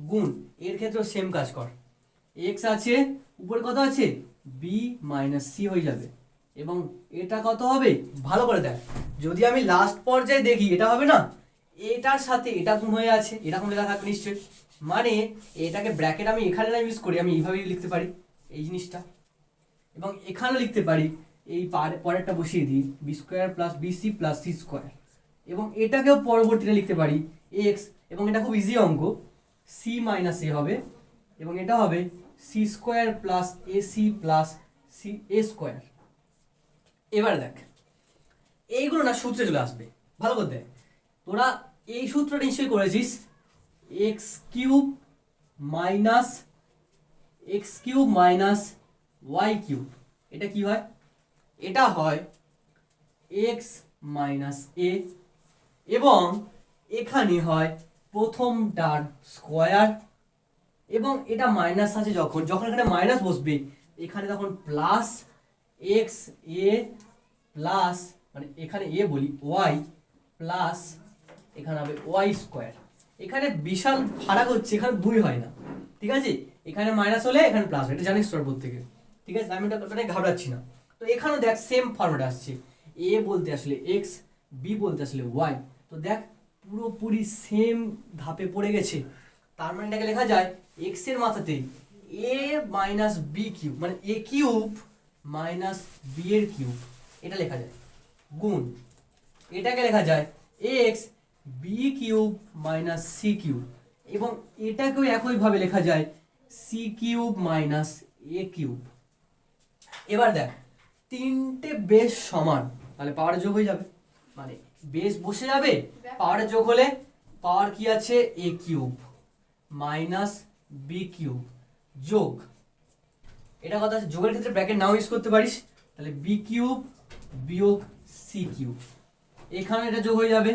গুণ এর ক্ষেত্রেও সেম কাজ কর, x আছে উপরে কত আছে b মাইনাস c হয়ে যাবে এবং এটা কত হবে ভালো করে দেখ, যদি আমি লাস্ট পর্যায়ে দেখি এটা হবে না এটার সাথে এটা গুণ হয়ে আছে এরকম লেখা থাকবে নিশ্চয়ই মানে এটাকে ব্র্যাকেট আমি এখানে না ইউজ করি, আমি এইভাবেই লিখতে পারি এই জিনিসটা, এবং এখানেও লিখতে পারি এই পরেরটা বসিয়ে দিই B square plus BC plus C square, এবং এটাকেও পরবর্তীতে লিখতে পারি এক্স, এবং এটা খুব ইজি অঙ্ক, সি মাইনাস এ হবে, এবং এটা হবে C square plus AC plus C A square. এবার দেখ এইগুলো না সূত্রে চলে আসবে, ভালো করে দেখ, তোরা এই সূত্রটা নিশ্চয়ই করেছিস, X cube minus Y cube, এটা কি হয়, এটা হয় এক্স মাইনাস এ, এবং এখানে হয় প্রথমটার স্কোয়ার, এবং এটা মাইনাস আছে যখন এখানে মাইনাস বসবে এখানে তখন প্লাস এক্স এ প্লাস, মানে এখানে এ বলি ওয়াই প্লাস এখানে হবে ওয়াই স্কোয়ার। এখানে বিশাল ফারাক হচ্ছে, এখানে 2 হয় না, ঠিক আছে, এখানে মাইনাস হলে এখানে প্লাস, এটা জানিস তোর থেকে, ঠিক আছে, আমি এটা ঘাবড়াচ্ছি না। তো এখানেও দেখ সেম ফর্মেট আসছে, এ বলতে আসলে এক্স, বি বলতে আসলে ওয়াই, তো দেখ পুরোপুরি সেম ধাপে পড়ে গেছে। তার মানে এটাকে লেখা যায় এক্স এর মাথাতে এ মাইনাস বি কিউব, মানে এ কিউব মাইনাস বি এর কিউব, এটা লেখা যায় গুণ, এটাকে লেখা যায় X B cube minus C cube, এবং এটাকেও একইভাবে লেখা যায় C cube minus A cube. এবার দেখ তিনটে বেস সমান, তাহলে পাওয়ার যোগ হয়ে যাবে, মানে বেস বসে যাবে, পাওয়ারের যোগ হলে পাওয়ার কি আছে এ কিউব মাইনাস বি কিউব যোগ, এটা কথা আছে, যোগের ক্ষেত্রে ব্র্যাকেট নাও ইউজ করতে পারিস, তাহলে বি কিউব বিয়োগ সি কিউব, এখানে এটা যোগ হয়ে যাবে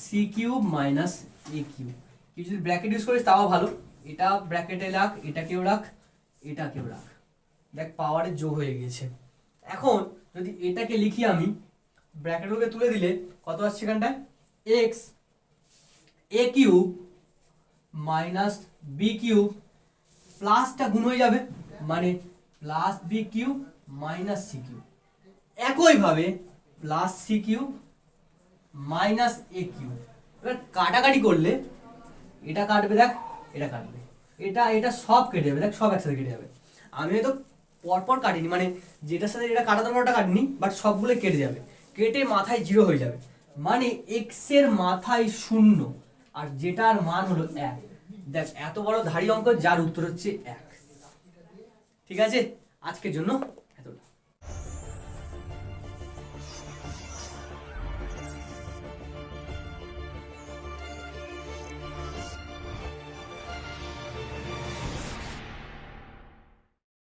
C cube minus A cube. কি যদি ব্র্যাকেট ইউজ করিস তাও ভালো, এটা ব্র্যাকেটে রাখ, এটাকেও রাখ, এটাকেও রাখ, দেখ পাওয়ারের যোগ হয়ে গিয়েছে। এখন যদি এটাকে লিখি আমি, ব্র্যাকেটগুলোকে তুলে দিলে কত আসছে এখানটায়, X A cube minus B cube, প্লাসটা গুণ হয়ে যাবে, মানে plus B cube minus C cube, একইভাবে plus C cube minus A cube. এবার কাটাকাটি করলে এটা কাটবে, দেখ এটা কাটবে, এটা সব কেটে যাবে, দেখ সব একসাথে কেটে যাবে। আমি হয়তো পরপর কাটিনি, মানে যেটার সাথে এটা কাটা দরকার ওটা কাটিনি, বাট সবগুলো কেটে যাবে, কেটে মাথায় 0 হয়ে যাবে, মানে এক্স এর মাথায় 0, আর যেটার মান হলো 1। দেখ এত বড় ধারী অঙ্ক যার উত্তর হচ্ছে 1। ঠিক আছে, আজকের জন্য